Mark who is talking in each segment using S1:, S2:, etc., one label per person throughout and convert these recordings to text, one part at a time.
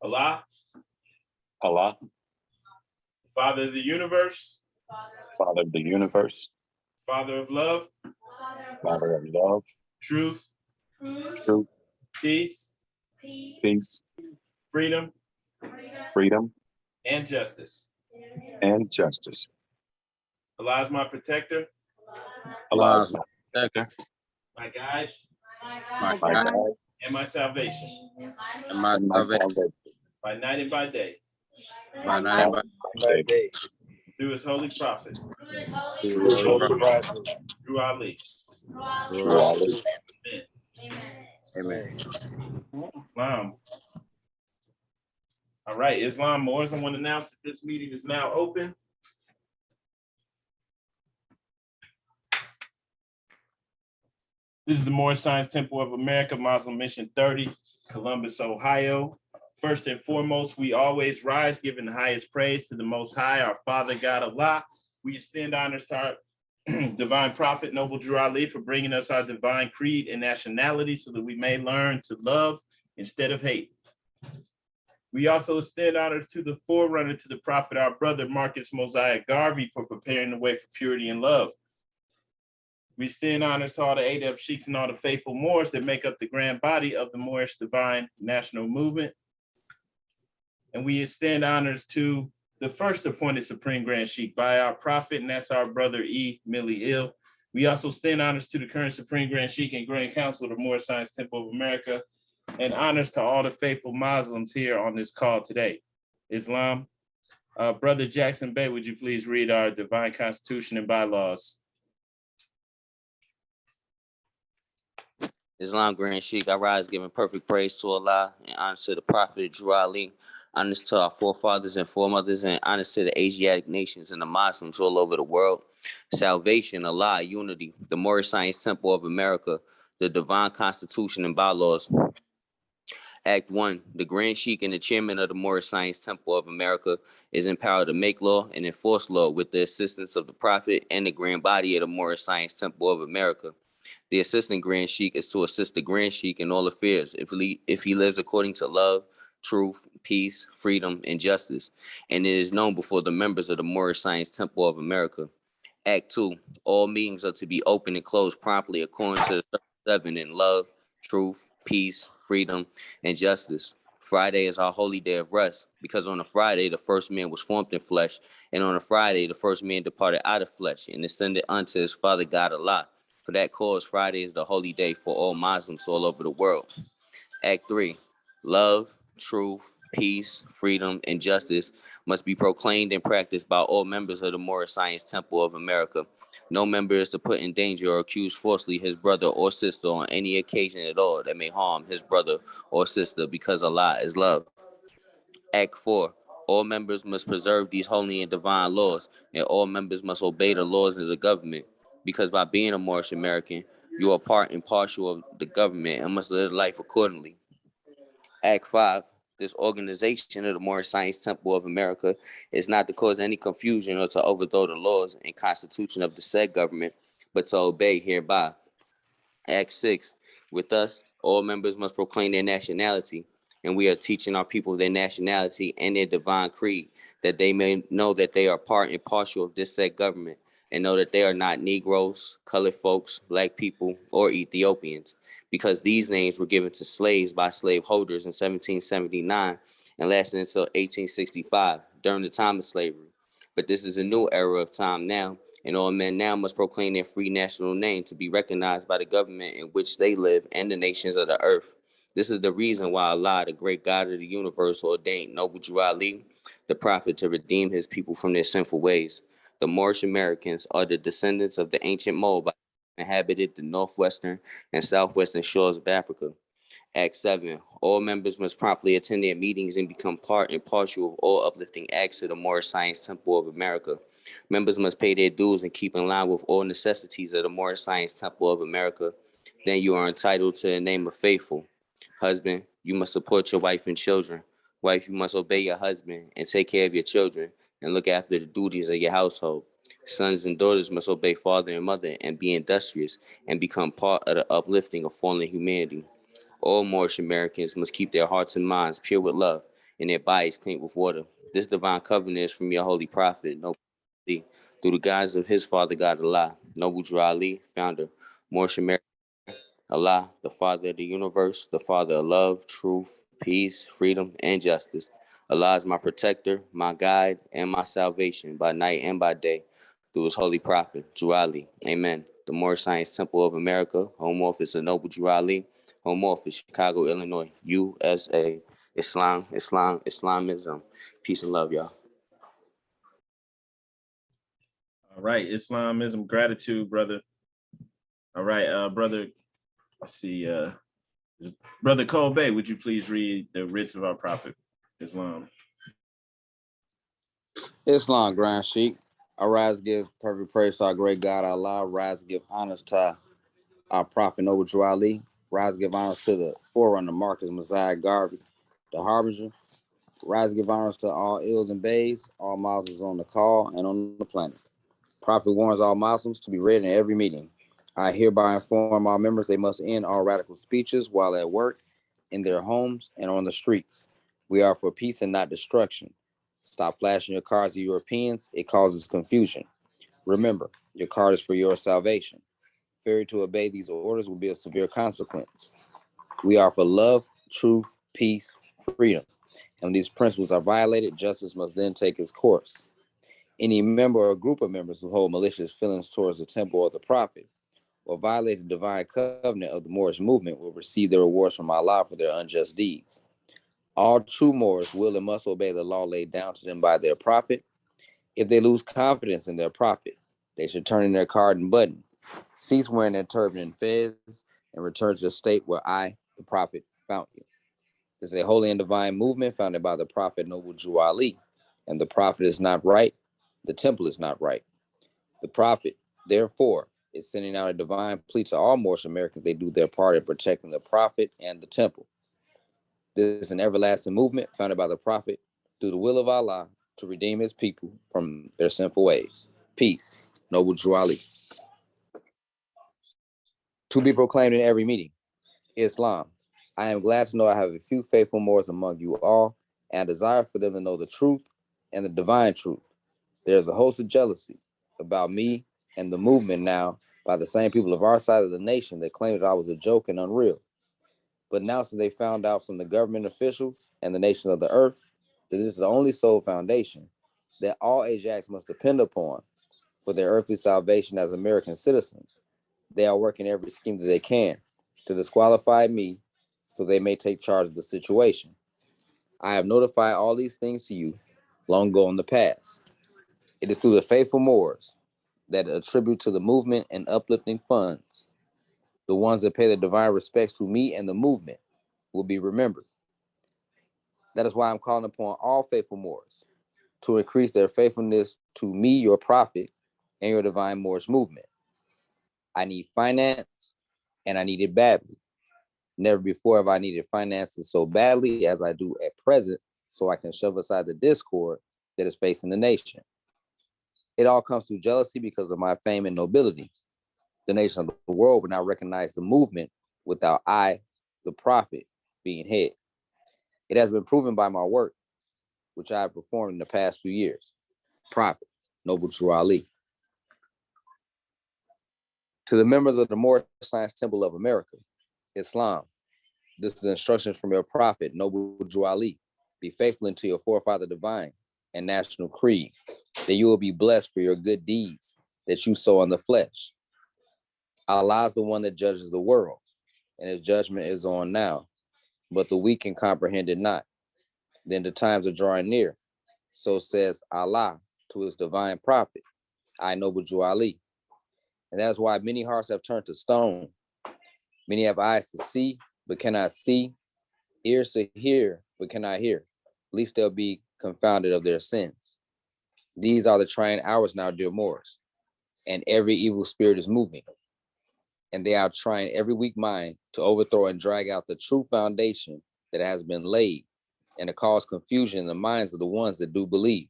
S1: Allah,
S2: Allah,
S1: Father of the universe,
S2: Father of the universe,
S1: Father of love,
S2: Father of love,
S1: truth,
S2: truth,
S1: peace,
S2: peace,
S1: freedom,
S2: freedom,
S1: and justice.
S2: and justice.
S1: Allah is my protector,
S2: Allah is my protector,
S1: my guide,
S2: my guide,
S1: and my salvation,
S2: and my salvation.
S1: by night and by day,
S2: By night and by day.
S1: through his holy prophet,
S2: Through
S1: through Ali.
S2: Allah.
S1: Amen. Islam. All right, Islam Moors, I want to announce that this meeting is now open. This is the Moorish Science Temple of America, Muslim Mission 30, Columbus, Ohio. First and foremost, we always rise, giving the highest praise to the Most High, our Father, God, Allah. We extend honors to our divine prophet, Noble Drew Ali, for bringing us our divine creed and nationality so that we may learn to love instead of hate. We also extend honors to the forerunner to the prophet, our brother, Marcus Mosiah Garvey, for preparing the way for purity and love. We extend honors to all the Adab Sheiks and all the faithful Moors that make up the grand body of the Moorish Divine National Movement. And we extend honors to the first appointed Supreme Grand Sheikh by our prophet, and that's our brother E. Millie Ill. We also extend honors to the current Supreme Grand Sheikh and Grand Council of the Moorish Science Temple of America, and honors to all the faithful Muslims here on this call today. Islam. Brother Jackson Bey, would you please read our divine constitution and bylaws?
S3: Islam Grand Sheikh, I rise giving perfect praise to Allah and honor to the Prophet Drew Ali, honors to our forefathers and foremothers, and honors to the Asiatic nations and the Muslims all over the world. Salvation, Allah, unity, the Moorish Science Temple of America, the divine constitution and bylaws. Act 1, the Grand Sheikh and the chairman of the Moorish Science Temple of America is empowered to make law and enforce law with the assistance of the Prophet and the grand body of the Moorish Science Temple of America. The assistant Grand Sheikh is to assist the Grand Sheikh in all affairs if he lives according to love, truth, peace, freedom, and justice, and it is known before the members of the Moorish Science Temple of America. Act 2, all meetings are to be open and closed promptly according to the 7 in love, truth, peace, freedom, and justice. Friday is our holy day of rest, because on a Friday, the first man was formed in flesh, and on a Friday, the first man departed out of flesh and ascended unto his Father God Allah. For that cause, Friday is the holy day for all Muslims all over the world. Act 3, love, truth, peace, freedom, and justice must be proclaimed and practiced by all members of the Moorish Science Temple of America. No member is to put in danger or accuse falsely his brother or sister on any occasion at all that may harm his brother or sister, because Allah is love. Act 4, all members must preserve these holy and divine laws, and all members must obey the laws of the government, because by being a Moorish American, you are part and partial of the government and must live life accordingly. Act 5, this organization of the Moorish Science Temple of America is not to cause any confusion or to overthrow the laws and constitution of the said government, but to obey hereby. Act 6, with us, all members must proclaim their nationality, and we are teaching our people their nationality and their divine creed, that they may know that they are part and partial of this said government, and know that they are not Negroes, colored folks, black people, or Ethiopians, because these names were given to slaves by slaveholders in 1779 and lasted until 1865, during the time of slavery. But this is a new era of time now, and all men now must proclaim their free national name to be recognized by the government in which they live and the nations of the earth. This is the reason why Allah, the great God of the universe, ordained Noble Drew Ali, the prophet, to redeem his people from their sinful ways. The Moorish Americans are the descendants of the ancient Moabites who inhabited the northwestern and southwestern shores of Africa. Act 7, all members must promptly attend their meetings and become part and partial of all uplifting acts of the Moorish Science Temple of America. Members must pay their dues and keep in line with all necessities of the Moorish Science Temple of America. Then you are entitled to the name of faithful. Husband, you must support your wife and children. Wife, you must obey your husband and take care of your children and look after the duties of your household. Sons and daughters must obey father and mother and be industrious and become part of the uplifting of fallen humanity. All Moorish Americans must keep their hearts and minds pure with love and their bodies clean with water. This divine covenant is from your holy prophet, Noble Ali, through the guidance of his father God Allah, Noble Drew Ali, founder, Moorish American. Allah, the Father of the universe, the Father of love, truth, peace, freedom, and justice. Allah is my protector, my guide, and my salvation by night and by day through his holy prophet, Drew Ali. Amen. The Moorish Science Temple of America, home office of Noble Drew Ali, home office, Chicago, Illinois, USA. Islam, Islam, Islamism. Peace and love, y'all.
S1: All right, Islamism, gratitude, brother. All right, brother, let's see, Brother Kobe, would you please read the writs of our prophet, Islam?
S2: Islam, Grand Sheik. Arise, give perfect praise to our great God Allah. Rise, give honors to our prophet Noble Drew Ali. Rise, give honors to the forerunner Marcus Messiah Garvey, the harbinger. Rise, give honors to all ills and bays, all Muslims on the call and on the planet. Prophet warns all Muslims to be read in every meeting. I hereby inform all members they must end all radical speeches while at work, in their homes, and on the streets. We are for peace and not destruction. Stop flashing your cards to Europeans. It causes confusion. Remember, your card is for your salvation. Failure to obey these orders will be a severe consequence. We are for love, truth, peace, freedom. And when these principles are violated, justice must then take its course. Any member or group of members who hold malicious feelings towards the temple or the prophet or violate the divine covenant of the Moorish movement will receive their rewards from Allah for their unjust deeds. All true Moors will and must obey the law laid down to them by their prophet. If they lose confidence in their prophet, they should turn in their card and button, cease wearing their turban and fez, and return to the state where I, the prophet, found you. This is a holy and divine movement founded by the prophet Noble Drew Ali, and the prophet is not right, the temple is not right. The prophet, therefore, is sending out a divine plea to all Moorish Americans they do their part in protecting the prophet and the temple. This is an everlasting movement founded by the prophet through the will of Allah to redeem his people from their sinful ways. Peace. Noble Drew Ali. To be proclaimed in every meeting. Islam. I am glad to know I have a few faithful Moors among you all, and I desire for them to know the truth and the divine truth. There is a host of jealousy about me and the movement now by the same people of our side of the nation that claimed that I was a joke and unreal. But now, since they found out from the government officials and the nations of the earth that this is the only sole foundation that all Asiatics must depend upon for their earthly salvation as American citizens, they are working every scheme that they can to disqualify me so they may take charge of the situation. I have notified all these things to you long ago in the past. It is through the faithful Moors that attribute to the movement and uplifting funds. The ones that pay their divine respects to me and the movement will be remembered. That is why I'm calling upon all faithful Moors to increase their faithfulness to me, your prophet, and your divine Moorish movement. I need finance, and I need it badly. Never before have I needed finances so badly as I do at present, so I can shove aside the discord that is facing the nation. It all comes through jealousy because of my fame and nobility. The nation of the world would not recognize the movement without I, the prophet, being head. It has been proven by my work, which I have performed in the past few years. Prophet, Noble Drew Ali. To the members of the Moorish Science Temple of America, Islam, this is instructions from your prophet, Noble Drew Ali. Be faithful unto your forefather divine and national creed, that you will be blessed for your good deeds that you sow on the flesh. Allah is the one that judges the world, and his judgment is on now, but the weak can comprehend it not. Then the times are drawing near. So says Allah to his divine prophet, I, Noble Drew Ali. And that's why many hearts have turned to stone. Many have eyes to see, but cannot see, ears to hear, but cannot hear. Least they'll be confounded of their sins. These are the trying hours now, dear Moors, and every evil spirit is moving. And they are trying every weak mind to overthrow and drag out the true foundation that has been laid, and to cause confusion in the minds of the ones that do believe.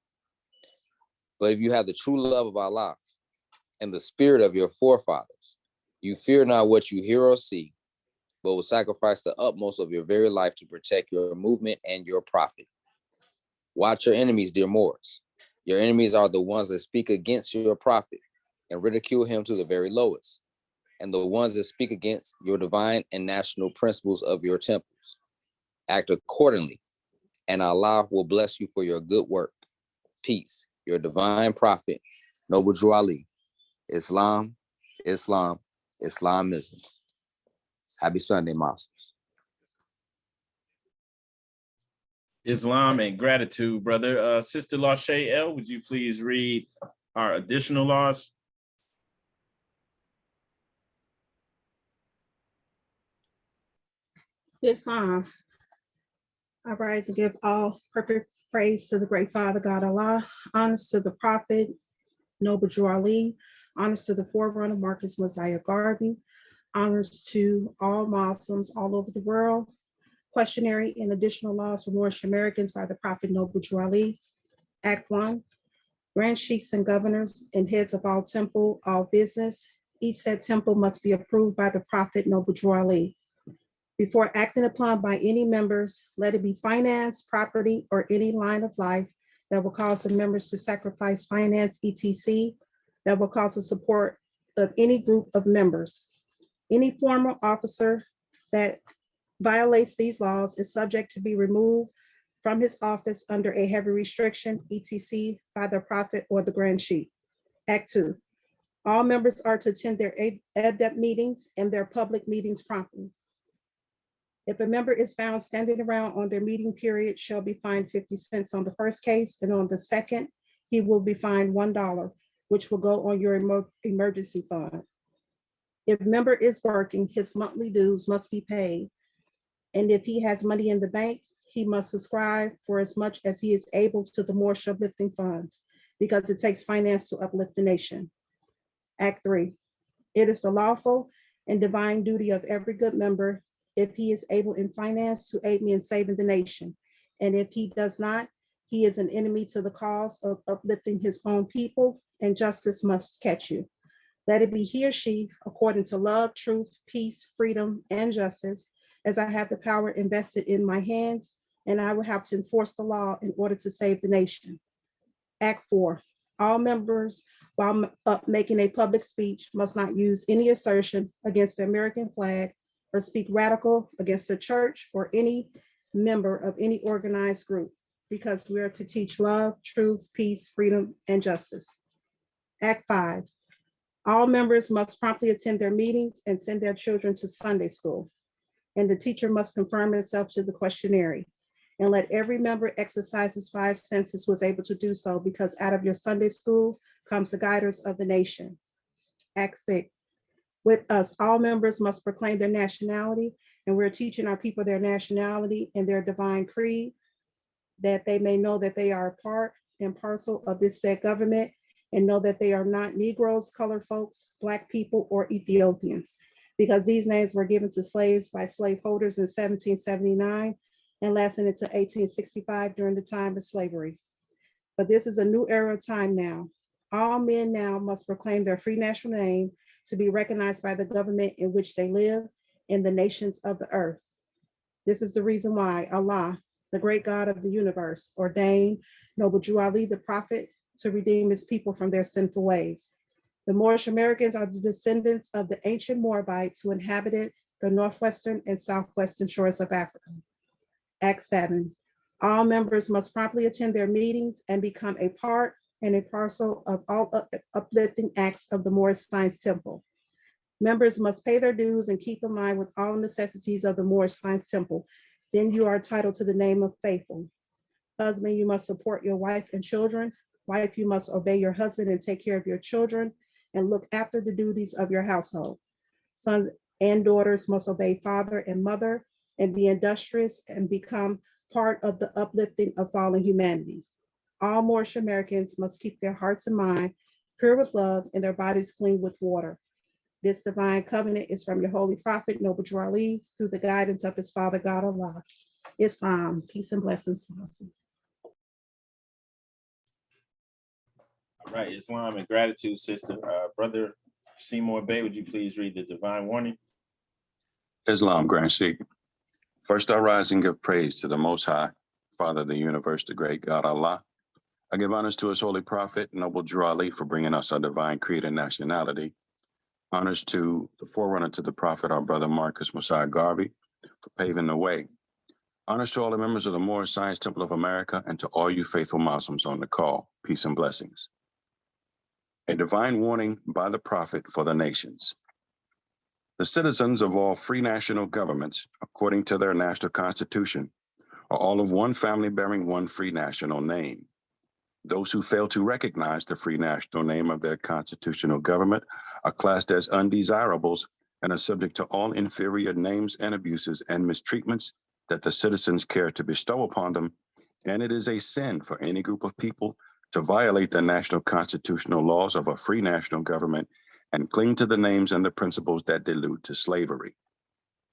S2: But if you have the true love of Allah and the spirit of your forefathers, you fear not what you hear or see, but will sacrifice the utmost of your very life to protect your movement and your prophet. Watch your enemies, dear Moors. Your enemies are the ones that speak against your prophet and ridicule him to the very lowest, and the ones that speak against your divine and national principles of your temples. Act accordingly, and Allah will bless you for your good work. Peace, your divine prophet, Noble Drew Ali. Islam, Islam, Islamism. Happy Sunday, Muslims.
S1: Islam and gratitude, brother. Sister Lachey L, would you please read our additional laws?
S4: Islam. I rise and give all perfect praise to the great Father God Allah, honors to the Prophet Noble Drew Ali, honors to the forerunner Marcus Mosiah Garvey, honors to all Muslims all over the world. Questionnaire and additional laws for Moorish Americans by the Prophet Noble Drew Ali. Act 1. Grand sheikhs and governors and heads of all temple, all business. Each said temple must be approved by the Prophet Noble Drew Ali. Before acting upon by any members, let it be finance, property, or any line of life that will cause the members to sacrifice finance, etc., that will cause the support of any group of members. Any former officer that violates these laws is subject to be removed from his office under a heavy restriction, etc., by the Prophet or the Grand Sheikh. Act 2. All members are to attend their adept meetings and their public meetings promptly. If a member is found standing around on their meeting period, shall be fined 50 cents on the first case, and on the second, he will be fined $1, which will go on your emergency fund. If member is working, his monthly dues must be paid. And if he has money in the bank, he must subscribe for as much as he is able to the Moorish uplifting funds, because it takes finance to uplift the nation. Act 3. It is the lawful and divine duty of every good member, if he is able in finance, to aid me in saving the nation. And if he does not, he is an enemy to the cause of uplifting his own people, and justice must catch you. Let it be he or she, according to love, truth, peace, freedom, and justice, as I have the power invested in my hands, and I will have to enforce the law in order to save the nation. Act 4. All members, while making a public speech, must not use any assertion against the American flag or speak radical against the church or any member of any organized group, because we are to teach love, truth, peace, freedom, and justice. Act 5. All members must promptly attend their meetings and send their children to Sunday school, and the teacher must confirm himself to the questionnaire. And let every member exercise his 5 senses was able to do so, because out of your Sunday school comes the guiders of the nation. Act 6. With us, all members must proclaim their nationality, and we're teaching our people their nationality and their divine creed, that they may know that they are a part and parcel of this said government, and know that they are not Negroes, colored folks, Black people, or Ethiopians, because these names were given to slaves by slaveholders in 1779 and lasted into 1865 during the time of slavery. But this is a new era of time now. All men now must proclaim their free national name to be recognized by the government in which they live in the nations of the earth. This is the reason why Allah, the great God of the universe, ordained Noble Drew Ali, the prophet, to redeem his people from their sinful ways. The Moorish Americans are the descendants of the ancient Moabites who inhabited the northwestern and southwestern shores of Africa. Act 7. All members must promptly attend their meetings and become a part and a parcel of all uplifting acts of the Moorish Science Temple. Members must pay their dues and keep in mind with all necessities of the Moorish Science Temple. Then you are entitled to the name of faithful. Husband, you must support your wife and children. Wife, you must obey your husband and take care of your children and look after the duties of your household. Sons and daughters must obey father and mother and be industrious and become part of the uplifting of fallen humanity. All Moorish Americans must keep their hearts and mind pure with love and their bodies clean with water. This divine covenant is from your holy prophet, Noble Drew Ali, through the guidance of his Father God Allah. Islam, peace and blessings.
S1: All right, Islam and gratitude, sister. Brother Seymour Bay, would you please read the divine warning?
S5: Islam, Grand Sheikh. First I rise and give praise to the Most High, Father of the universe, the great God Allah. I give honors to his holy prophet, Noble Drew Ali, for bringing us our divine creed and nationality. Honors to the forerunner to the prophet, our brother Marcus Mosiah Garvey, for paving the way. Honors to all the members of the Moorish Science Temple of America and to all you faithful Muslims on the call. Peace and blessings. A divine warning by the prophet for the nations. The citizens of all free national governments, according to their national constitution, are all of one family bearing one free national name. Those who fail to recognize the free national name of their constitutional government are classed as undesirables and are subject to all inferior names and abuses and mistreatments that the citizens care to bestow upon them, and it is a sin for any group of people to violate the national constitutional laws of a free national government and cling to the names and the principles that delude to slavery.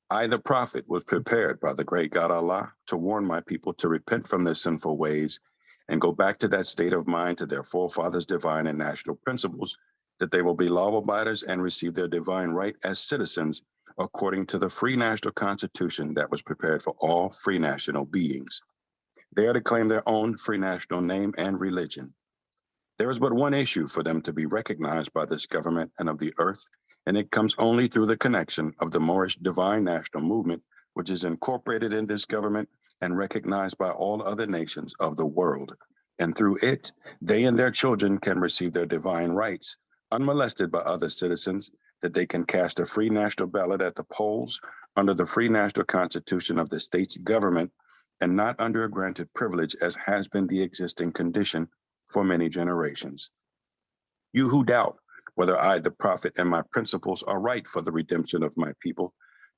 S5: I, the prophet, was prepared by the great God Allah to warn my people to repent from their sinful ways and go back to that state of mind to their forefathers' divine and national principles, that they will be law abiders and receive their divine right as citizens according to the free national constitution that was prepared for all free national beings. They are to claim their own free national name and religion. There is but one issue for them to be recognized by this government and of the earth, and it comes only through the connection of the Moorish Divine National Movement, which is incorporated in this government and recognized by all other nations of the world. And through it, they and their children can receive their divine rights, unmolested by other citizens, that they can cast a free national ballot at the polls under the free national constitution of the state's government, and not under a granted privilege as has been the existing condition for many generations. You who doubt whether I, the prophet, and my principles are right for the redemption of my people,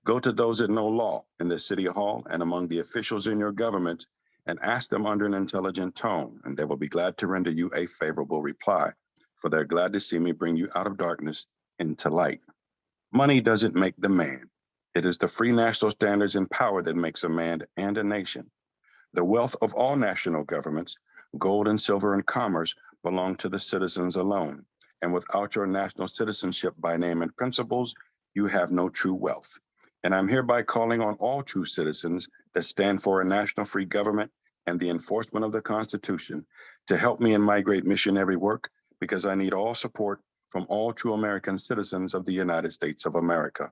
S5: go to those that know law in the city hall and among the officials in your government and ask them under an intelligent tone, and they will be glad to render you a favorable reply, for they're glad to see me bring you out of darkness into light. Money doesn't make the man. It is the free national standards and power that makes a man and a nation. The wealth of all national governments, gold and silver and commerce, belong to the citizens alone. And without your national citizenship by name and principles, you have no true wealth. And I'm hereby calling on all true citizens that stand for a national free government and the enforcement of the Constitution to help me in my great missionary work, because I need all support from all true American citizens of the United States of America.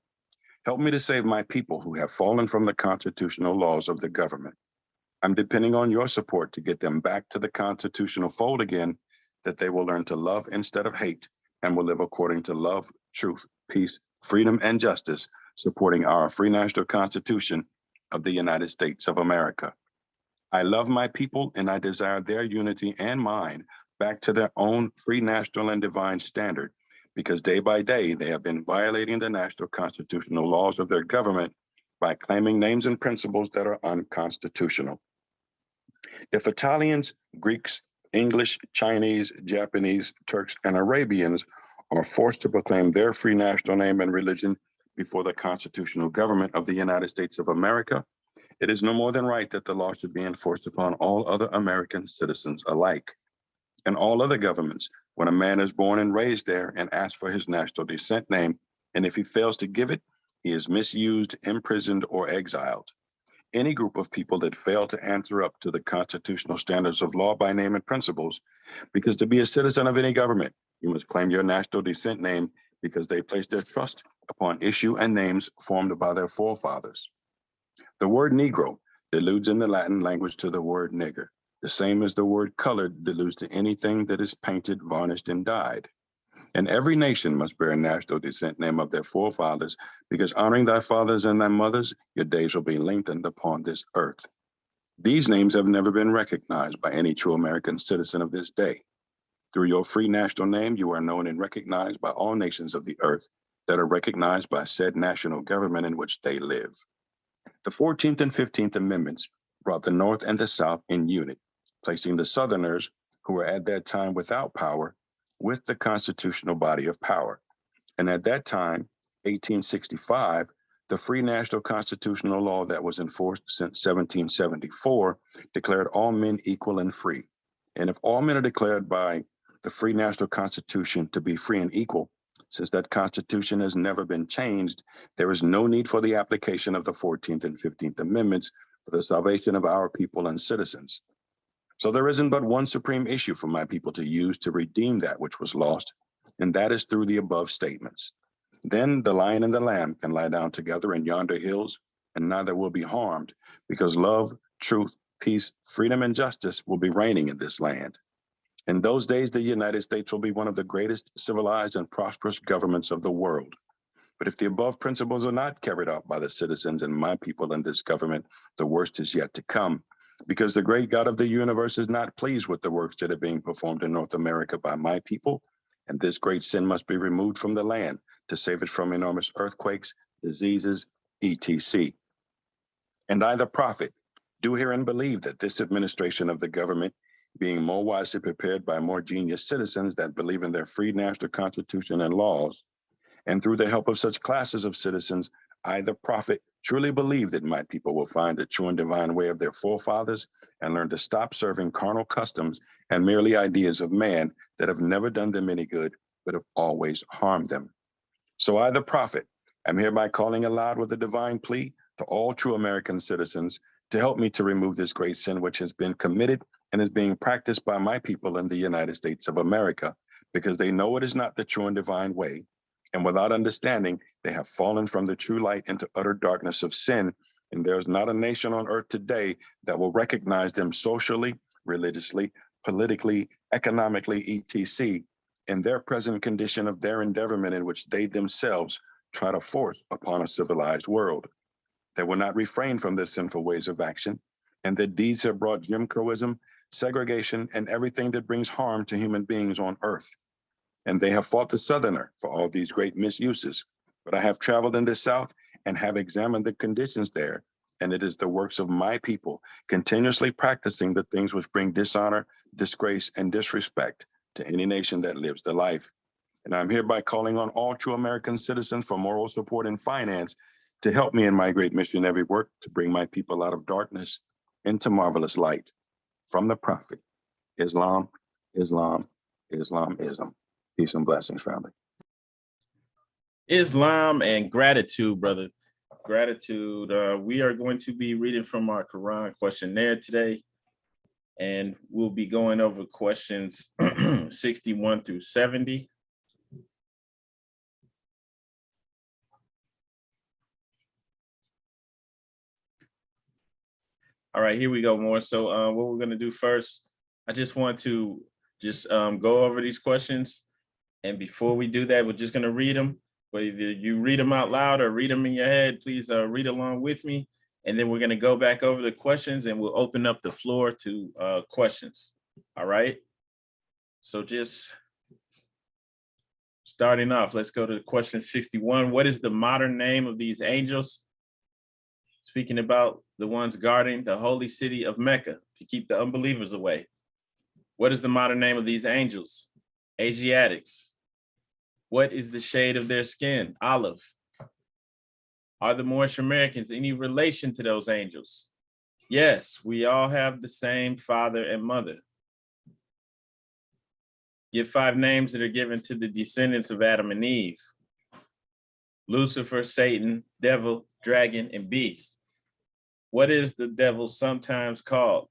S5: Help me to save my people who have fallen from the constitutional laws of the government. I'm depending on your support to get them back to the constitutional fold again, that they will learn to love instead of hate and will live according to love, truth, peace, freedom, and justice, supporting our free national constitution of the United States of America. I love my people and I desire their unity and mine back to their own free national and divine standard, because day by day they have been violating the national constitutional laws of their government by claiming names and principles that are unconstitutional. If Italians, Greeks, English, Chinese, Japanese, Turks, and Arabians are forced to proclaim their free national name and religion before the constitutional government of the United States of America, it is no more than right that the law should be enforced upon all other American citizens alike. In all other governments, when a man is born and raised there and asks for his national descent name, and if he fails to give it, he is misused, imprisoned, or exiled. Any group of people that fail to answer up to the constitutional standards of law by name and principles, because to be a citizen of any government, you must claim your national descent name because they place their trust upon issue and names formed by their forefathers. The word Negro deludes in the Latin language to the word nigger, the same as the word colored deludes to anything that is painted, varnished, and dyed. And every nation must bear a national descent name of their forefathers, because honoring thy fathers and thy mothers, your days will be lengthened upon this earth. These names have never been recognized by any true American citizen of this day. Through your free national name, you are known and recognized by all nations of the earth that are recognized by said national government in which they live. The 14th and 15th Amendments brought the North and the South in unit, placing the Southerners, who were at that time without power, with the constitutional body of power. And at that time, 1865, the free national constitutional law that was enforced since 1774 declared all men equal and free. And if all men are declared by the free national constitution to be free and equal, since that constitution has never been changed, there is no need for the application of the 14th and 15th Amendments, for the salvation of our people and citizens. So there isn't but one supreme issue for my people to use to redeem that which was lost, and that is through the above statements. Then the lion and the lamb can lie down together in yonder hills, and neither will be harmed, because love, truth, peace, freedom, and justice will be reigning in this land. In those days, the United States will be one of the greatest civilized and prosperous governments of the world. But if the above principles are not carried out by the citizens and my people in this government, the worst is yet to come, because the great God of the universe is not pleased with the works that are being performed in North America by my people, and this great sin must be removed from the land to save it from enormous earthquakes, diseases, etc. And I, the prophet, do hear and believe that this administration of the government, being more wisely prepared by more genius citizens that believe in their free national constitution and laws, and through the help of such classes of citizens, I, the prophet, truly believe that my people will find the true and divine way of their forefathers and learn to stop serving carnal customs and merely ideas of man that have never done them any good, but have always harmed them. So I, the prophet, am hereby calling aloud with a divine plea to all true American citizens to help me to remove this great sin which has been committed and is being practiced by my people in the United States of America, because they know it is not the true and divine way. And without understanding, they have fallen from the true light into utter darkness of sin. And there's not a nation on earth today that will recognize them socially, religiously, politically, economically, etc., in their present condition of their endeavorment in which they themselves try to force upon a civilized world. They will not refrain from their sinful ways of action, and their deeds have brought Jim Crowism, segregation, and everything that brings harm to human beings on earth. And they have fought the Southerner for all these great misuses. But I have traveled in the South and have examined the conditions there, and it is the works of my people continuously practicing the things which bring dishonor, disgrace, and disrespect to any nation that lives the life. And I'm hereby calling on all true American citizens for moral support and finance to help me in my great missionary work to bring my people out of darkness into marvelous light. From the prophet, Islam, Islam, Islamism. Peace and blessings, family.
S1: Islam and gratitude, brother. Gratitude. We are going to be reading from our Koran Questionnaire today, and we'll be going over questions 61 through 70. All right, here we go, more. So what we're going to do first, I just want to go over these questions. And before we do that, we're just going to read them. Whether you read them out loud or read them in your head, please read along with me. And then we're going to go back over the questions and we'll open up the floor to questions. All right. So just starting off, let's go to question 61. What is the modern name of these angels? Speaking about the ones guarding the holy city of Mecca to keep the unbelievers away. What is the modern name of these angels? Asiatics. What is the shade of their skin? Olive. Are the Moorish Americans any relation to those angels? Yes, we all have the same father and mother. Give 5 names that are given to the descendants of Adam and Eve. Lucifer, Satan, devil, dragon, and beast. What is the devil sometimes called?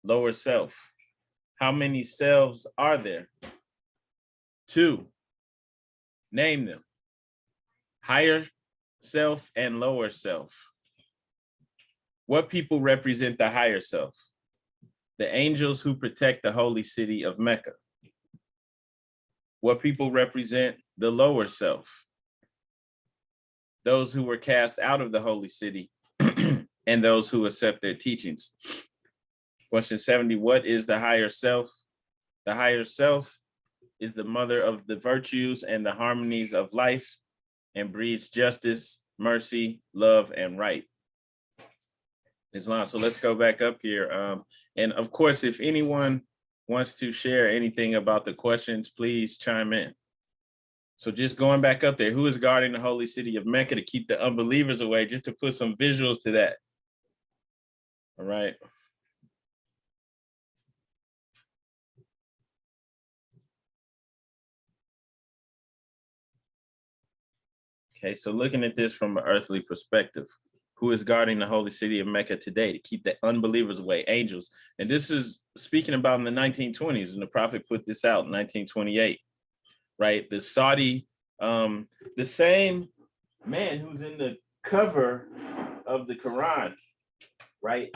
S1: Lower self. How many selves are there? 2. Name them. Higher self and lower self. What people represent the higher self? The angels who protect the holy city of Mecca. What people represent the lower self? Those who were cast out of the holy city and those who accept their teachings. Question 70, what is the higher self? The higher self is the mother of the virtues and the harmonies of life and breeds justice, mercy, love, and right. Islam. So let's go back up here. And of course, if anyone wants to share anything about the questions, please chime in. So just going back up there, who is guarding the holy city of Mecca to keep the unbelievers away, just to put some visuals to that. All right. Okay, so looking at this from an earthly perspective, who is guarding the holy city of Mecca today to keep the unbelievers away, angels. And this is speaking about in the 1920s, and the prophet put this out in 1928, right? The Saudi, the same man who's in the cover of the Quran, right?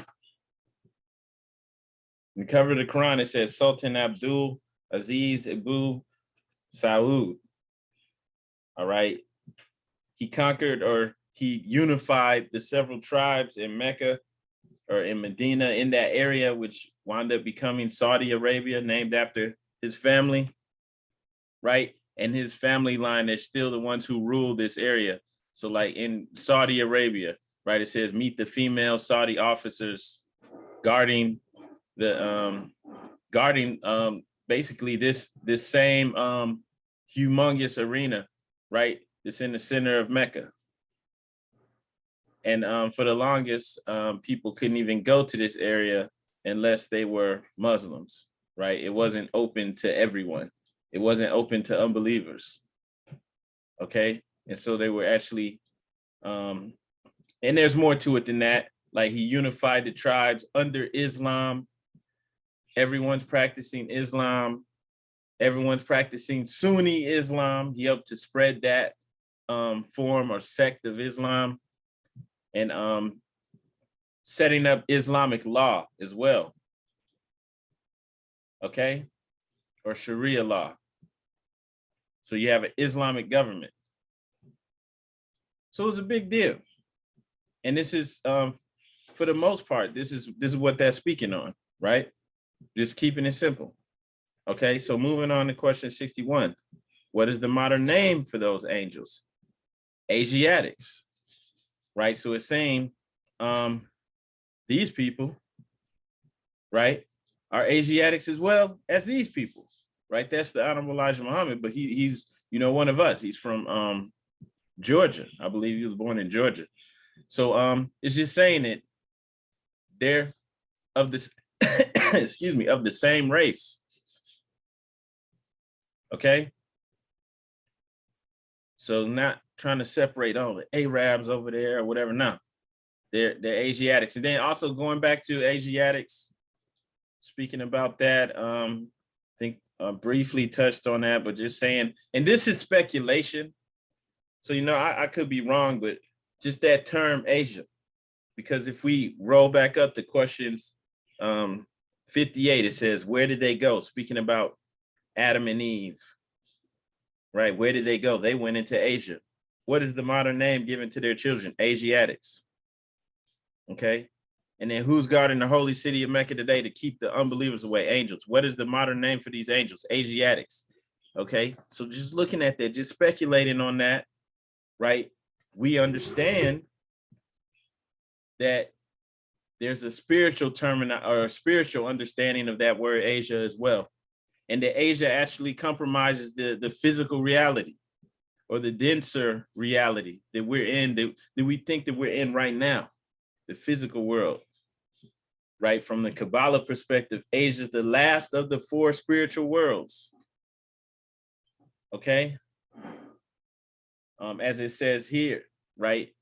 S1: In the cover of the Quran, it says Sultan Abdul Aziz Abu Saud, all right? He conquered, or he unified the several tribes in Mecca or in Medina, in that area, which wound up becoming Saudi Arabia, named after his family, right? And his family line, they're still the ones who rule this area. So like in Saudi Arabia, right, it says meet the female Saudi officers guarding the basically this same humongous arena, right? It's in the center of Mecca. And for the longest, people couldn't even go to this area unless they were Muslims, right? It wasn't open to everyone. It wasn't open to unbelievers, okay? And so they were actually, and there's more to it than that. Like he unified the tribes under Islam. Everyone's practicing Islam. Everyone's practicing Sunni Islam. He helped to spread that form or sect of Islam, and setting up Islamic law as well, okay? Or Sharia law. So you have an Islamic government. So it's a big deal. And this is, for the most part, this is what they're speaking on, right? Just keeping it simple. Okay, so moving on to question 61. What is the modern name for those angels? Asiatics, right? So it's saying these people, right, are Asiatics as well as these people, right? That's the Honorable Elijah Muhammad, but he's, you know, one of us. He's from Georgia. I believe he was born in Georgia. So it's just saying that they're of this, excuse me, of the same race. Okay. So not trying to separate all the Arabs over there or whatever. No, they're Asiatics. And then also going back to Asiatics, speaking about that, I think briefly touched on that, but just saying, and this is speculation. So, you know, I could be wrong, but just that term Asia, because if we roll back up to questions 58, it says, where did they go? Speaking about Adam and Eve, right? Where did they go? They went into Asia. What is the modern name given to their children? Asiatics. Okay. And then who's guarding the holy city of Mecca today to keep the unbelievers away? Angels. What is the modern name for these angels? Asiatics. Okay. So just looking at that, just speculating on that, right? We understand that there's a spiritual term or a spiritual understanding of that word Asia as well. And that Asia actually compromises the physical reality or the denser reality that we're in, that we think that we're in right now, the physical world, right? From the Kabbalah perspective, Asia is the last of the four spiritual worlds, okay? As it says here, right?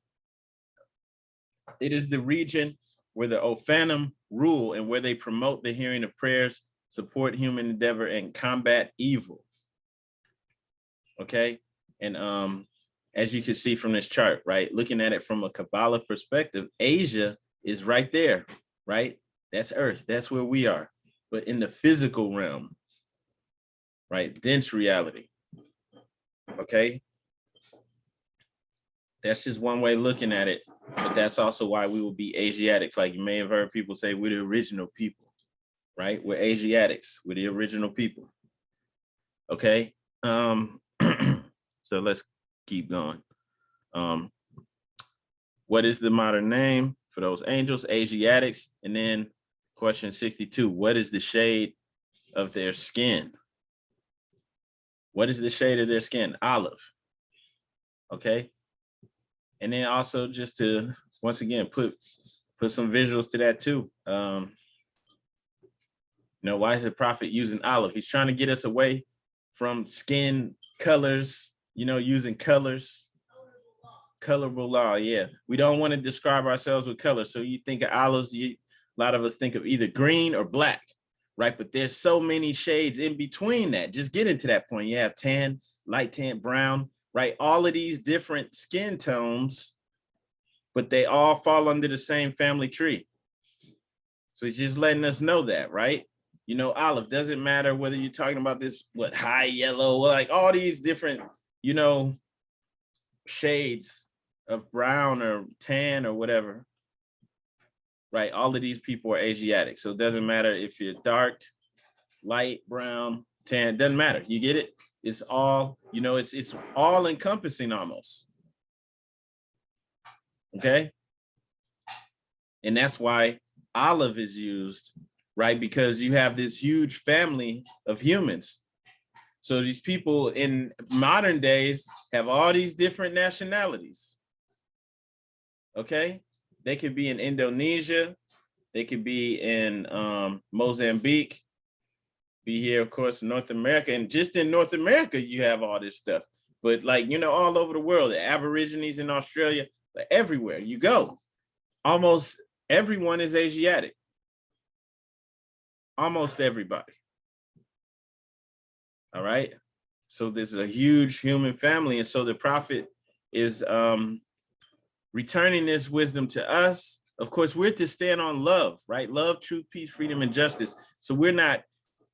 S1: It is the region where the Ophanim rule and where they promote the hearing of prayers, support human endeavor, and combat evil. Okay. And as you can see from this chart, right, looking at it from a Kabbalah perspective, Asia is right there, right? That's Earth. That's where we are. But in the physical realm, right, dense reality. Okay. That's just one way of looking at it. But that's also why we will be Asiatics. Like you may have heard people say, we're the original people, right? We're Asiatics. We're the original people. Okay. So let's keep going. What is the modern name for those angels? Asiatics. And then question 62, what is the shade of their skin? What is the shade of their skin? Olive. Okay. And then also just to, once again, put some visuals to that too. You know, why is the prophet using olive? He's trying to get us away from skin colors, you know, using colors Colorable law, yeah. We don't want to describe ourselves with color. So you think of olives, a lot of us think of either green or black, right? But there's so many shades in between that. Just get into that point. You have tan, light tan, brown, right? All of these different skin tones, but they all fall under the same family tree. So it's just letting us know that, right? You know, olive, doesn't matter whether you're talking about this, what, high yellow, like all these different, you know, shades of brown or tan or whatever, right? All of these people are Asiatic. So it doesn't matter if you're dark, light, brown, tan, doesn't matter. You get it? It's all, you know, it's all encompassing almost. Okay. And that's why olive is used, right? Because you have this huge family of humans. So these people in modern days have all these different nationalities. Okay, they could be in Indonesia, they could be in Mozambique, be here, of course, in North America. And just in North America, you have all this stuff. But like, you know, all over the world, the Aborigines in Australia, like everywhere you go, almost everyone is Asiatic. Almost everybody. All right. So there's a huge human family. And so the prophet is returning this wisdom to us. Of course, we're to stand on love, right? Love, truth, peace, freedom, and justice. So we're not,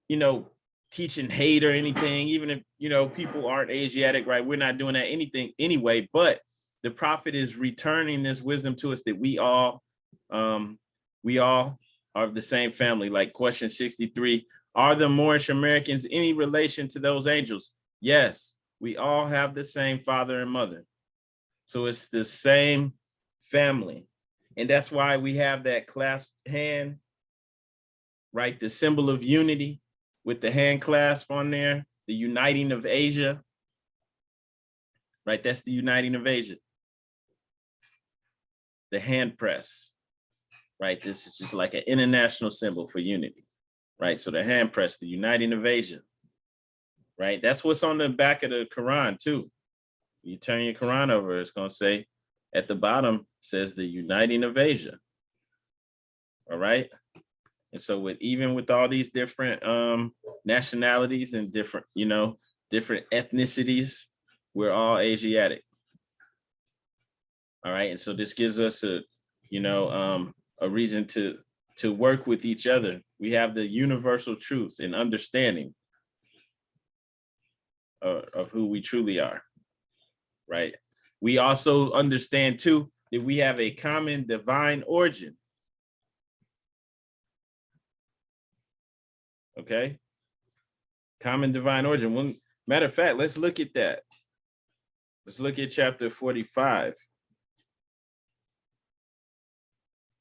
S1: you know, teaching hate or anything, even if, you know, people aren't Asiatic, right? We're not doing that anything anyway, but the prophet is returning this wisdom to us that we all are of the same family. Like question 63, are the Moorish Americans any relation to those angels? Yes, we all have the same father and mother. So it's the same family. And that's why we have that clasped hand, right? The symbol of unity with the hand clasp on there, the uniting of Asia, right? That's the uniting of Asia. The hand press, right? This is just like an international symbol for unity, right? So the hand press, the uniting of Asia, right? That's what's on the back of the Quran too. You turn your Quran over, it's going to say at the bottom says the uniting of Asia. All right. And so even with all these different nationalities and different, you know, different ethnicities, we're all Asiatic. All right. And so this gives us a, you know, a reason to work with each other. We have the universal truth and understanding of who we truly are. Right. We also understand too that we have a common divine origin. Okay. Common divine origin. One matter of fact, let's look at that. Let's look at chapter 45.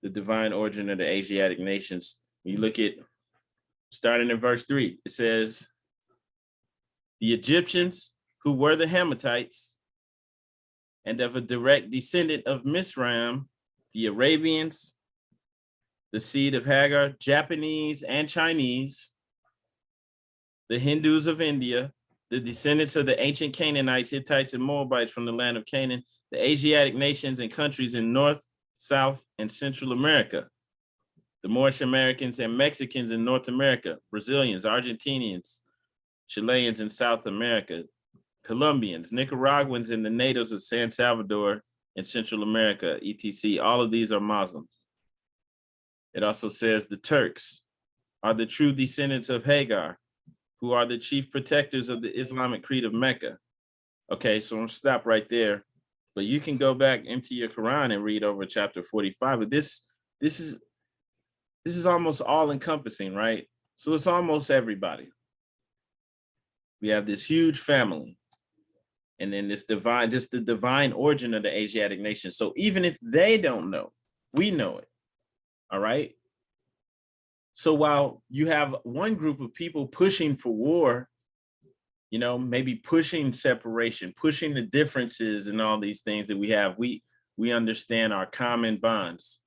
S1: The divine origin of the Asiatic nations. You look at, starting in verse 3, it says, the Egyptians, who were the Hammatites, and of a direct descendant of Misraim, the Arabians, the seed of Hagar, Japanese and Chinese, the Hindus of India, the descendants of the ancient Canaanites, Hittites, and Moabites from the land of Canaan, the Asiatic nations and countries in North, South, and Central America, the Moorish Americans and Mexicans in North America, Brazilians, Argentinians, Chileans in South America, Colombians, Nicaraguans, and the natives of San Salvador and Central America, etc. All of these are Muslims. It also says the Turks are the true descendants of Hagar, who are the chief protectors of the Islamic creed of Mecca. Okay, so I'm gonna stop right there. But you can go back into your Quran and read over chapter 45. But this is almost all encompassing, right? So it's almost everybody. We have this huge family. And then this the divine origin of the Asiatic nation. So even if they don't know, we know it. All right. So while you have one group of people pushing for war, you know, maybe pushing separation, pushing the differences and all these things that we have, we understand our common bonds.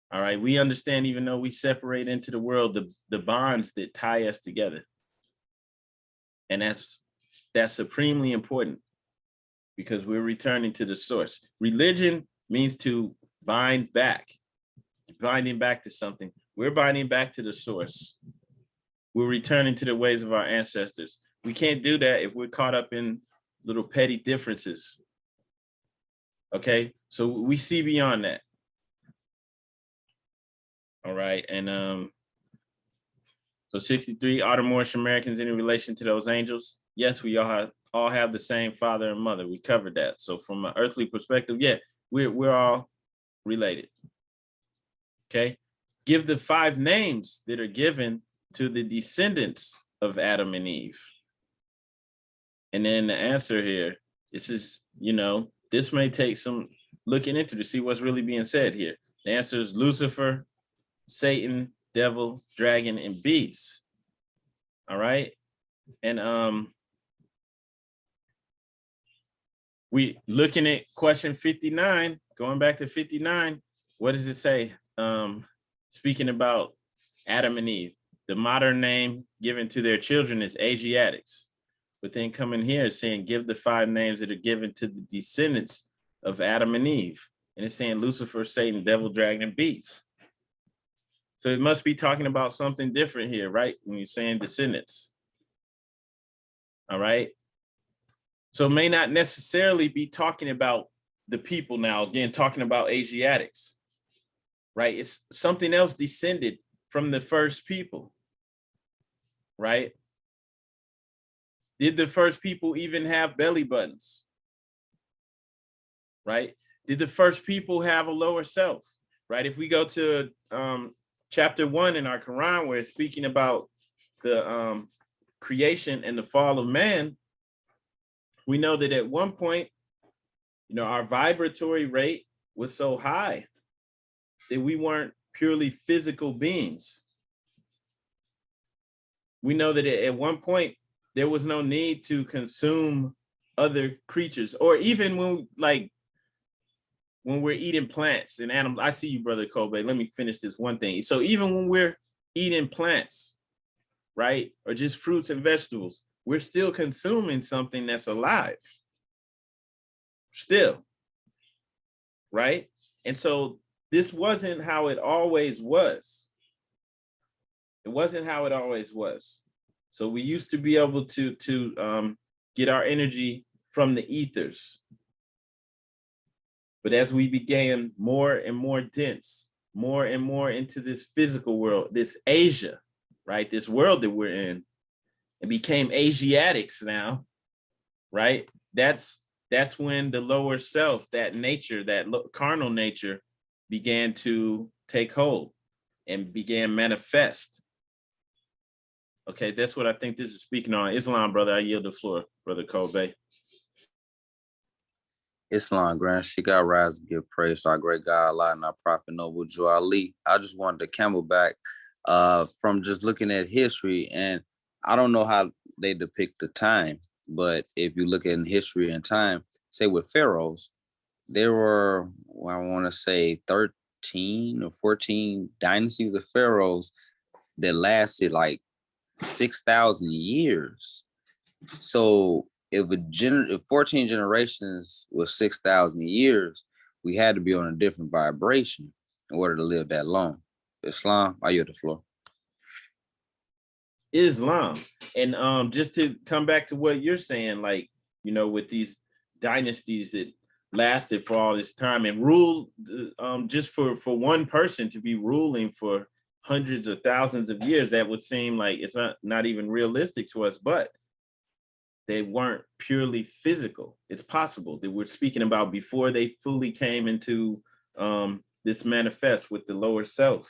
S1: All right. We understand, even though we separate into the world, the bonds that tie us together. And that's supremely important. because we're returning to the source. Religion means to bind back, binding back to something. We're binding back to the source. We're returning to the ways of our ancestors. We can't do that if we're caught up in little petty differences. Okay, so we see beyond that. All right, and so 63, are the Moorish Americans in relation to those angels? Yes, we all have the same father and mother. We covered that. So from an earthly perspective, yeah, we're all related. Okay, give the 5 names that are given to the descendants of Adam and Eve. And then the answer here, this is, this may take some looking into to see what's really being said here. The answer is Lucifer, Satan, devil, dragon, and beast. All right. And we looking at question 59, going back to 59, what does it say? Speaking about Adam and Eve, the modern name given to their children is Asiatics. But then coming here is saying, give the 5 names that are given to the descendants of Adam and Eve. And it's saying Lucifer, Satan, devil, dragon, and beast. So it must be talking about something different here, right? When you're saying descendants. All right. So it may not necessarily be talking about the people now, again, talking about Asiatics, right? It's something else descended from the first people, right? Did the first people even have belly buttons? Right? Did the first people have a lower self? Right? If we go to chapter 1 in our Quran, where it's speaking about the creation and the fall of man, we know that at one point, our vibratory rate was so high that we weren't purely physical beings. We know that at one point, there was no need to consume other creatures, or even when we're eating plants and animals. I see you, Brother Kobe. Let me finish this one thing. So even when we're eating plants, right, or just fruits and vegetables, we're still consuming something that's alive. Still, right? And so this wasn't how it always was. It wasn't how it always was. So we used to be able to get our energy from the ethers. But as we began more and more dense, more and more into this physical world, this Asia, right? This world that we're in, it became Asiatics now, right? That's when the lower self, that nature, that carnal nature began to take hold and began manifest. Okay, that's what I think this is speaking on. Islam, brother, I yield the floor, Brother Kobe.
S2: Islam, Grand Sheikh, I rise and give praise to our great God, Allah, and our prophet, Noble Jew Ali. I just wanted to camelback from just looking at history, and I don't know how they depict the time, but if you look at history and time, say with pharaohs, there were, I want to say 13 or 14 dynasties of pharaohs that lasted like 6,000 years. So if 14 generations was 6,000 years, we had to be on a different vibration in order to live that long. Islam, I yield the floor.
S1: Islam. And just to come back to what you're saying, like, with these dynasties that lasted for all this time and ruled just for one person to be ruling for hundreds of thousands of years, that would seem like it's not even realistic to us, but they weren't purely physical. It's possible that we're speaking about before they fully came into this manifest with the lower self.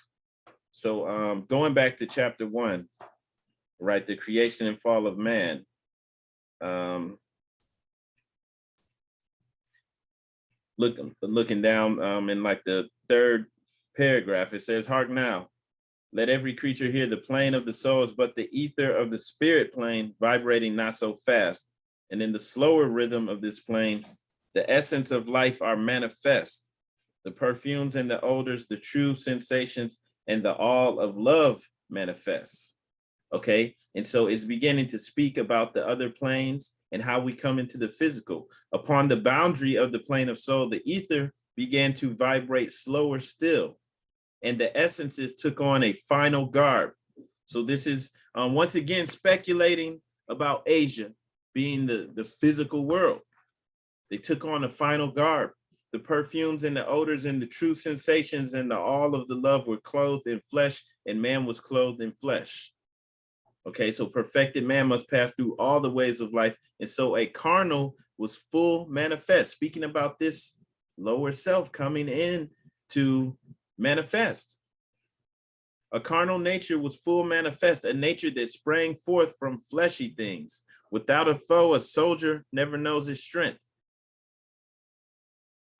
S1: So going back to chapter 1, right, the creation and fall of man. Looking down in like the 3rd paragraph, it says, "Hark now, let every creature hear the plane of the soul is but the ether of the spirit plane, vibrating not so fast. And in the slower rhythm of this plane, the essence of life are manifest, the perfumes and the odors, the true sensations, and the all of love manifests. Okay, and so it's beginning to speak about the other planes and how we come into the physical. Upon the boundary of the plane of soul, the ether began to vibrate slower still, and the essences took on a final garb. So this is once again speculating about Asia being the physical world. They took on a final garb. The perfumes and the odors and the true sensations and all of the love were clothed in flesh, and man was clothed in flesh. Okay, so perfected man must pass through all the ways of life. And so a carnal was full manifest, speaking about this lower self coming in to manifest. A carnal nature was full manifest, a nature that sprang forth from fleshy things. Without a foe, a soldier never knows his strength.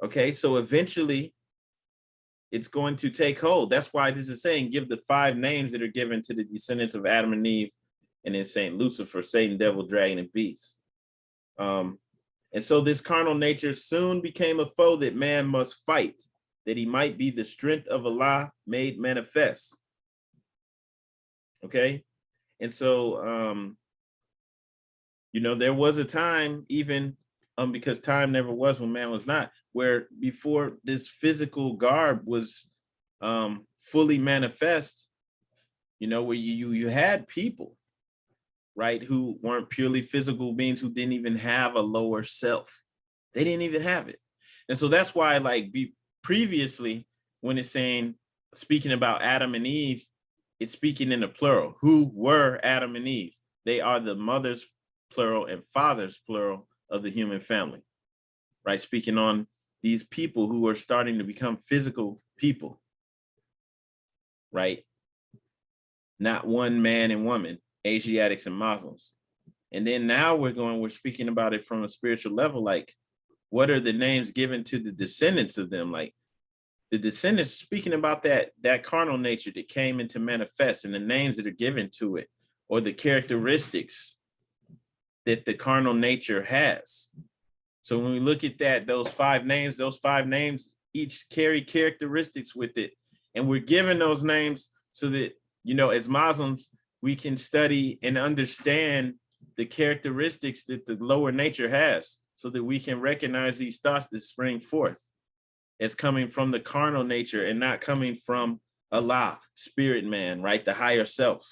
S1: Okay, so eventually it's going to take hold. That's why this is saying, give the 5 names that are given to the descendants of Adam and Eve, and then Saint Lucifer, Satan, devil, dragon, and beast. And so this carnal nature soon became a foe that man must fight, that he might be the strength of Allah made manifest. Okay, and so there was a time, even because time never was when man was not, where before this physical garb was fully manifest, where you had people, right, who weren't purely physical beings, who didn't even have a lower self. They didn't even have it. And so that's why, like, previously, when it's speaking about Adam and Eve, it's speaking in the plural. Who were Adam and Eve? They are the mothers, plural, and fathers, plural, of the human family, right? Speaking on these people who are starting to become physical people, right? Not one man and woman, Asiatics and Moslems. And then now we're speaking about it from a spiritual level, like, what are the names given to the descendants of them? Like, the descendants, speaking about that carnal nature that came into manifest, and the names that are given to it, or the characteristics that the carnal nature has. So when we look at that, those five names each carry characteristics with it. And we're given those names so that, as Muslims, we can study and understand the characteristics that the lower nature has, so that we can recognize these thoughts that spring forth as coming from the carnal nature and not coming from Allah, spirit man, right? The higher self.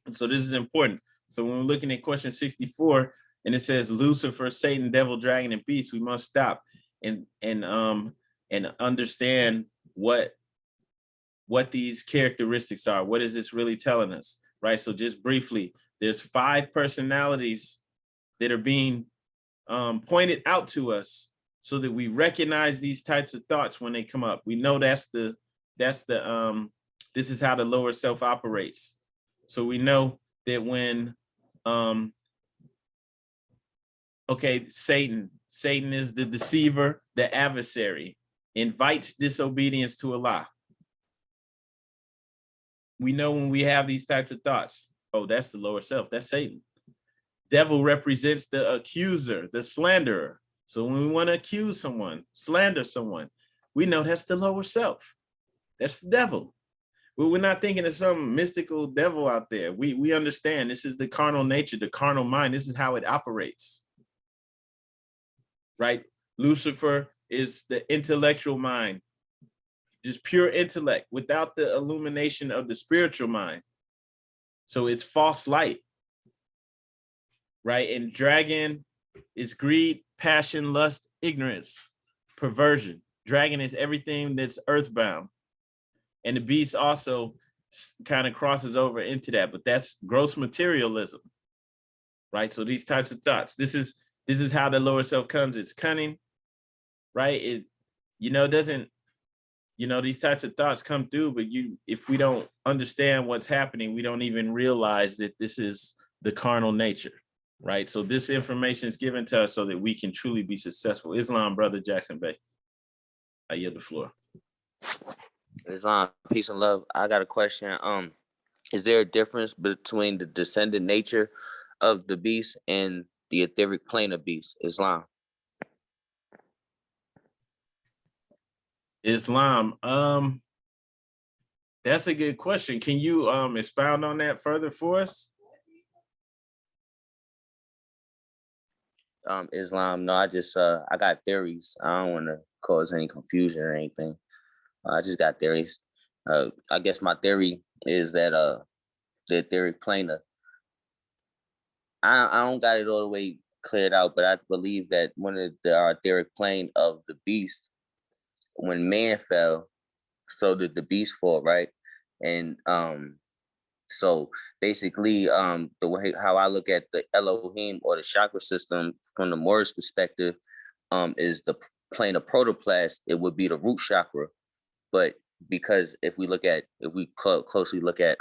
S1: And so this is important. So when we're looking at question 64, and it says Lucifer, Satan, devil, dragon, and beast, we must stop and understand what these characteristics are. What is this really telling us, right? So just briefly, there's 5 personalities that are being pointed out to us, so that we recognize these types of thoughts when they come up. We know this is how the lower self operates. So we know that when Satan is the deceiver, the adversary, invites disobedience to Allah. We know when we have these types of thoughts, oh, that's the lower self, that's Satan. Devil represents the accuser, the slanderer. So when we want to accuse someone, slander someone, we know that's the lower self. That's the devil. But we're not thinking of some mystical devil out there. We understand this is the carnal nature, the carnal mind. This is how it operates, right? Lucifer is the intellectual mind, just pure intellect without the illumination of the spiritual mind. So it's false light, right? And dragon is greed, passion, lust, ignorance, perversion. Dragon is everything that's earthbound. And the beast also kind of crosses over into that, but that's gross materialism, right? So these types of thoughts, this is how the lower self comes. It's cunning, right? It doesn't, these types of thoughts come through, but if we don't understand what's happening, we don't even realize that this is the carnal nature. Right. So this information is given to us so that we can truly be successful. Islam, Brother Jackson Bay. I yield the floor.
S3: Islam, peace and love. I got a question. Is there a difference between the descendant nature of the beast and the etheric plane of beast? Islam.
S1: That's a good question. Can you expound on that further for us?
S3: Islam. No, I got theories. I don't want to cause any confusion or anything. I just got theories. I guess my theory is that the etheric plane. I don't got it all the way cleared out, but I believe that when the etheric plane of the beast, when man fell, so did the beast fall, right? And so basically, the way how I look at the Elohim or the chakra system from the Moorish perspective, is the plane of protoplasm. It would be the root chakra, but because if we closely look at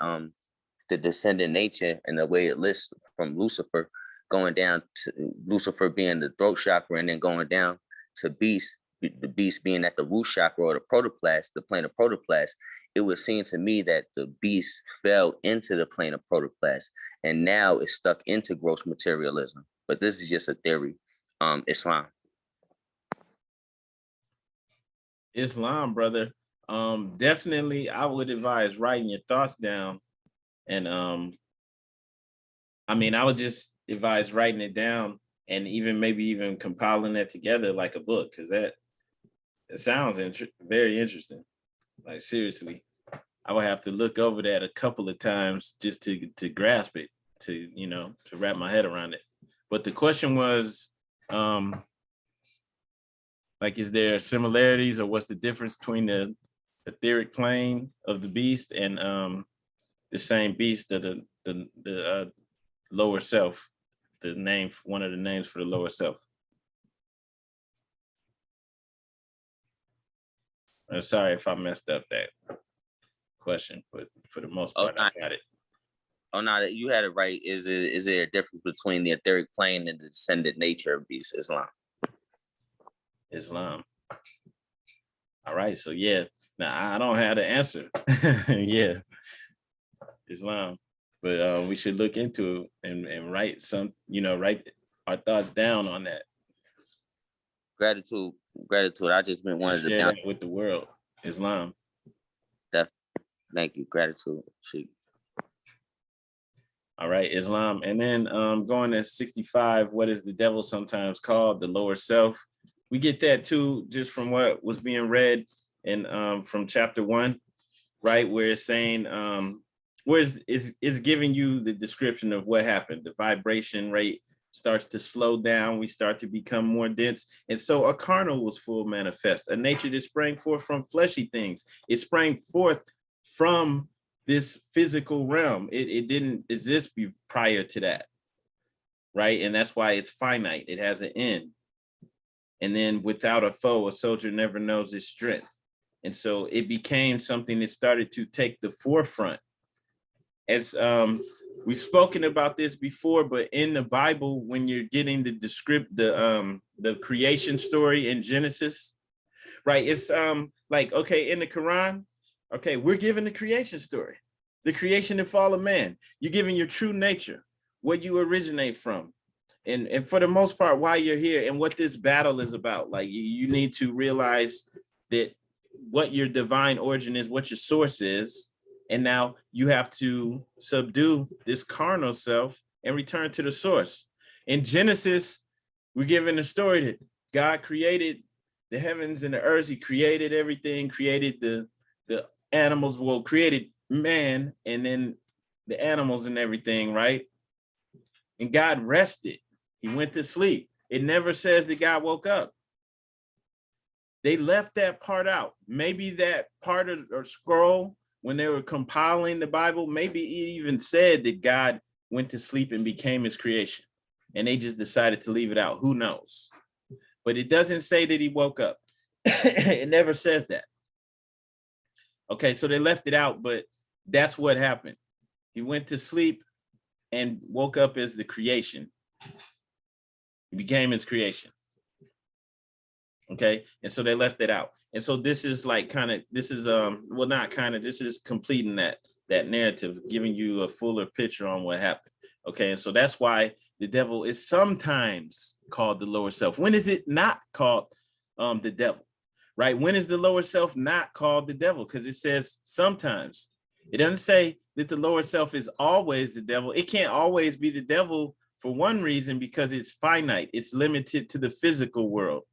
S3: the descendant nature and the way it lists from Lucifer, going down to Lucifer being the throat chakra, and then going down to beast, the beast being at the root chakra or the protoplasm, the plane of protoplasm, it was seen to me that the beast fell into the plane of protoplasm and now it's stuck into gross materialism. But this is just a theory. Islam.
S1: Islam, brother. Definitely I would advise writing your thoughts down. And I mean, I would just advise writing it down and maybe even compiling that together like a book, because it sounds very interesting. Like, seriously, I would have to look over that a couple of times just to grasp it, to wrap my head around it. But the question was, like, is there similarities, or what's the difference between the etheric plane of the beast and the same beast of the lower self, one of the names for the lower self? I'm sorry if I messed up that question, but for the most part, I got it.
S3: Oh no, you had it right. Is there a difference between the etheric plane and the descendant nature of beast?
S1: Islam. All right, so yeah. Now I don't have the answer. Yeah, Islam. But we should look into it and write write our thoughts down on that.
S3: Gratitude. I just been wanted to
S1: share that with the world. Islam.
S3: Thank you. Gratitude. Sheikh.
S1: All right, Islam. And then going to 65, what is the devil sometimes called? The lower self. We get that too, just from what was being read in from chapter 1, right? Where it's saying, where is giving you the description of what happened. The vibration rate starts to slow down. We start to become more dense. And so a carnal was full manifest, a nature that sprang forth from fleshy things. It sprang forth from this physical realm. It didn't exist prior to that, right? And that's why it's finite. It has an end. And then without a foe, a soldier never knows his strength. And so it became something that started to take the forefront. As we've spoken about this before, but in the Bible, when you're getting the creation story in Genesis, right? It's like, okay, in the Quran, okay, we're given the creation story, the creation and fall of man. You're giving your true nature, what you originate from. And for the most part, why you're here and what this battle is about. Like, you need to realize that what your divine origin is, what your source is. And now you have to subdue this carnal self and return to the source. In Genesis, we're given a story that God created the heavens and the earth. He created everything, created the animals, created man and then the animals and everything, right? And God rested. He went to sleep. It never says that God woke up. They left that part out. Maybe that part of or scroll, when they were compiling the Bible, maybe it even said that God went to sleep and became his creation. And they just decided to leave it out. Who knows? But it doesn't say that he woke up. It never says that. Okay, so they left it out, but that's what happened. He went to sleep and woke up as the creation. He became his creation. Okay, and so they left it out. And so this is like this is completing that narrative, giving you a fuller picture on what happened. Okay, and so that's why the devil is sometimes called the lower self. When is it not called the devil? Right? When is the lower self not called the devil? Because it says sometimes. It doesn't say that the lower self is always the devil. It can't always be the devil for one reason, because it's finite. It's limited to the physical world.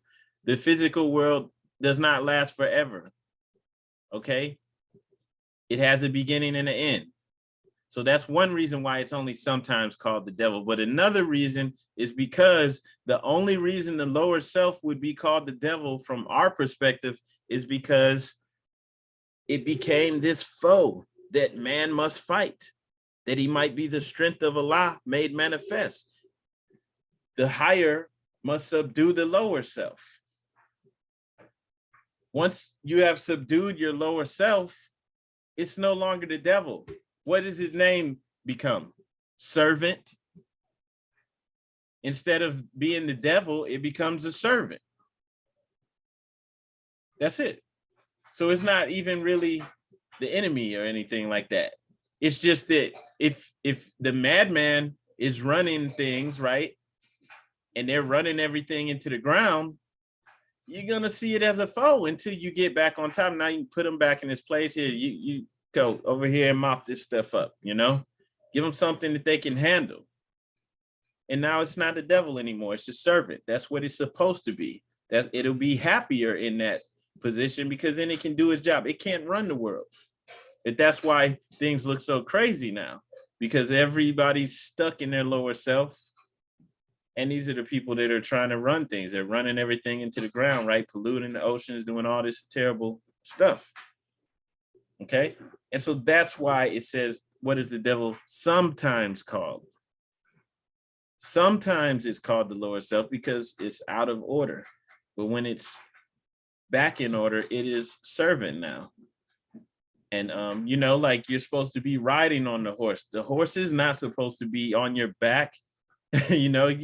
S1: The physical world does not last forever. Okay? It has a beginning and an end. So that's one reason why it's only sometimes called the devil. But another reason is because the only reason the lower self would be called the devil from our perspective is because it became this foe that man must fight, that he might be the strength of Allah made manifest. The higher must subdue the lower self. Once you have subdued your lower self, it's no longer the devil. What does his name become? Servant. Instead of being the devil, it becomes a servant. That's it. So it's not even really the enemy or anything like that. It's just that if the madman is running things, right, and they're running everything into the ground, you're gonna see it as a foe until you get back on top. Now you can put them back in his place. Here, you go over here and mop this stuff up, you know, give them something that they can handle. And now it's not the devil anymore. It's a servant. That's what it's supposed to be. That it'll be happier in that position because then it can do its job. It can't run the world. That's why things look so crazy now, because everybody's stuck in their lower self. And these are the people that are trying to run things. They're running everything into the ground, right? Polluting the oceans, doing all this terrible stuff. Okay. And so that's why it says, what is the devil sometimes called? Sometimes it's called the lower self because it's out of order. But when it's back in order, it is servant now. And, you know, like you're supposed to be riding on the horse. The horse is not supposed to be on your back. You know,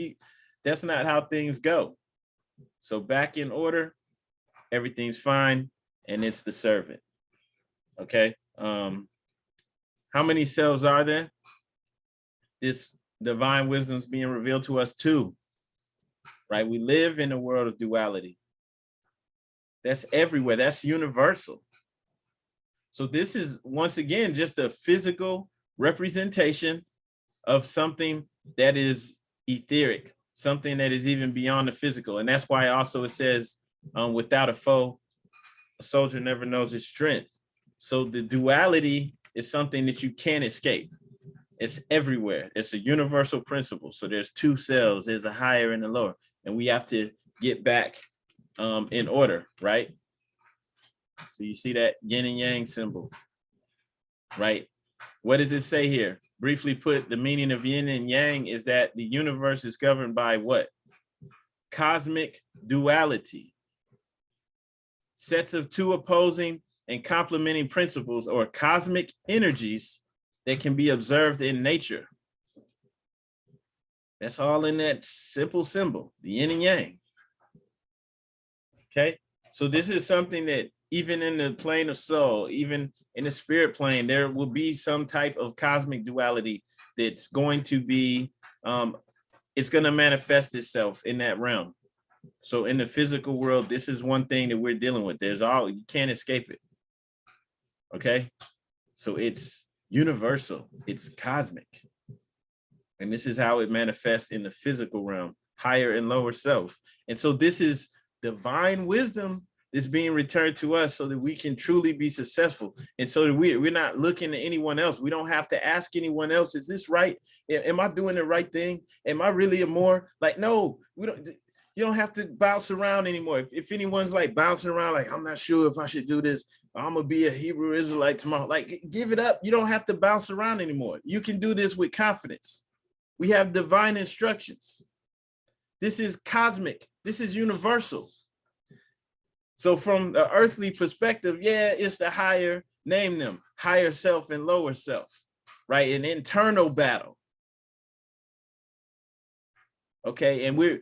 S1: that's not how things go. So back in order, everything's fine, and it's the servant. Okay. How many selves are there? This divine wisdom is being revealed to us too, right? We live in a world of duality. That's everywhere. That's universal. So this is, once again, just a physical representation of something that is etheric, something that is even beyond the physical. And that's why also it says, without a foe, a soldier never knows his strength. So the duality is something that you can't escape. It's everywhere. It's a universal principle. So there's two selves, there's a higher and a lower, and we have to get back in order, right? So you see that yin and yang symbol, right? What does it say here? Briefly put, the meaning of yin and yang is that the universe is governed by what? Cosmic duality. Sets of two opposing and complementing principles or cosmic energies that can be observed in nature. That's all in that simple symbol, the yin and yang. Okay, so this is something that even in the plane of soul, even in the spirit plane, there will be some type of cosmic duality that's going to be, it's going to manifest itself in that realm. So in the physical world, this is one thing that we're dealing with. You can't escape it. Okay, so it's universal, it's cosmic. And this is how it manifests in the physical realm, higher and lower self. And so this is divine wisdom is being returned to us so that we can truly be successful. And so that we're not looking at anyone else. We don't have to ask anyone else, is this right? Am I doing the right thing? Am I really a more like, no, you don't have to bounce around anymore. If anyone's like bouncing around, like, I'm not sure if I should do this, I'm gonna be a Hebrew Israelite tomorrow. Like, give it up. You don't have to bounce around anymore. You can do this with confidence. We have divine instructions. This is cosmic. This is universal. So from the earthly perspective, yeah, it's the higher, name them, higher self and lower self, right? An internal battle. Okay, and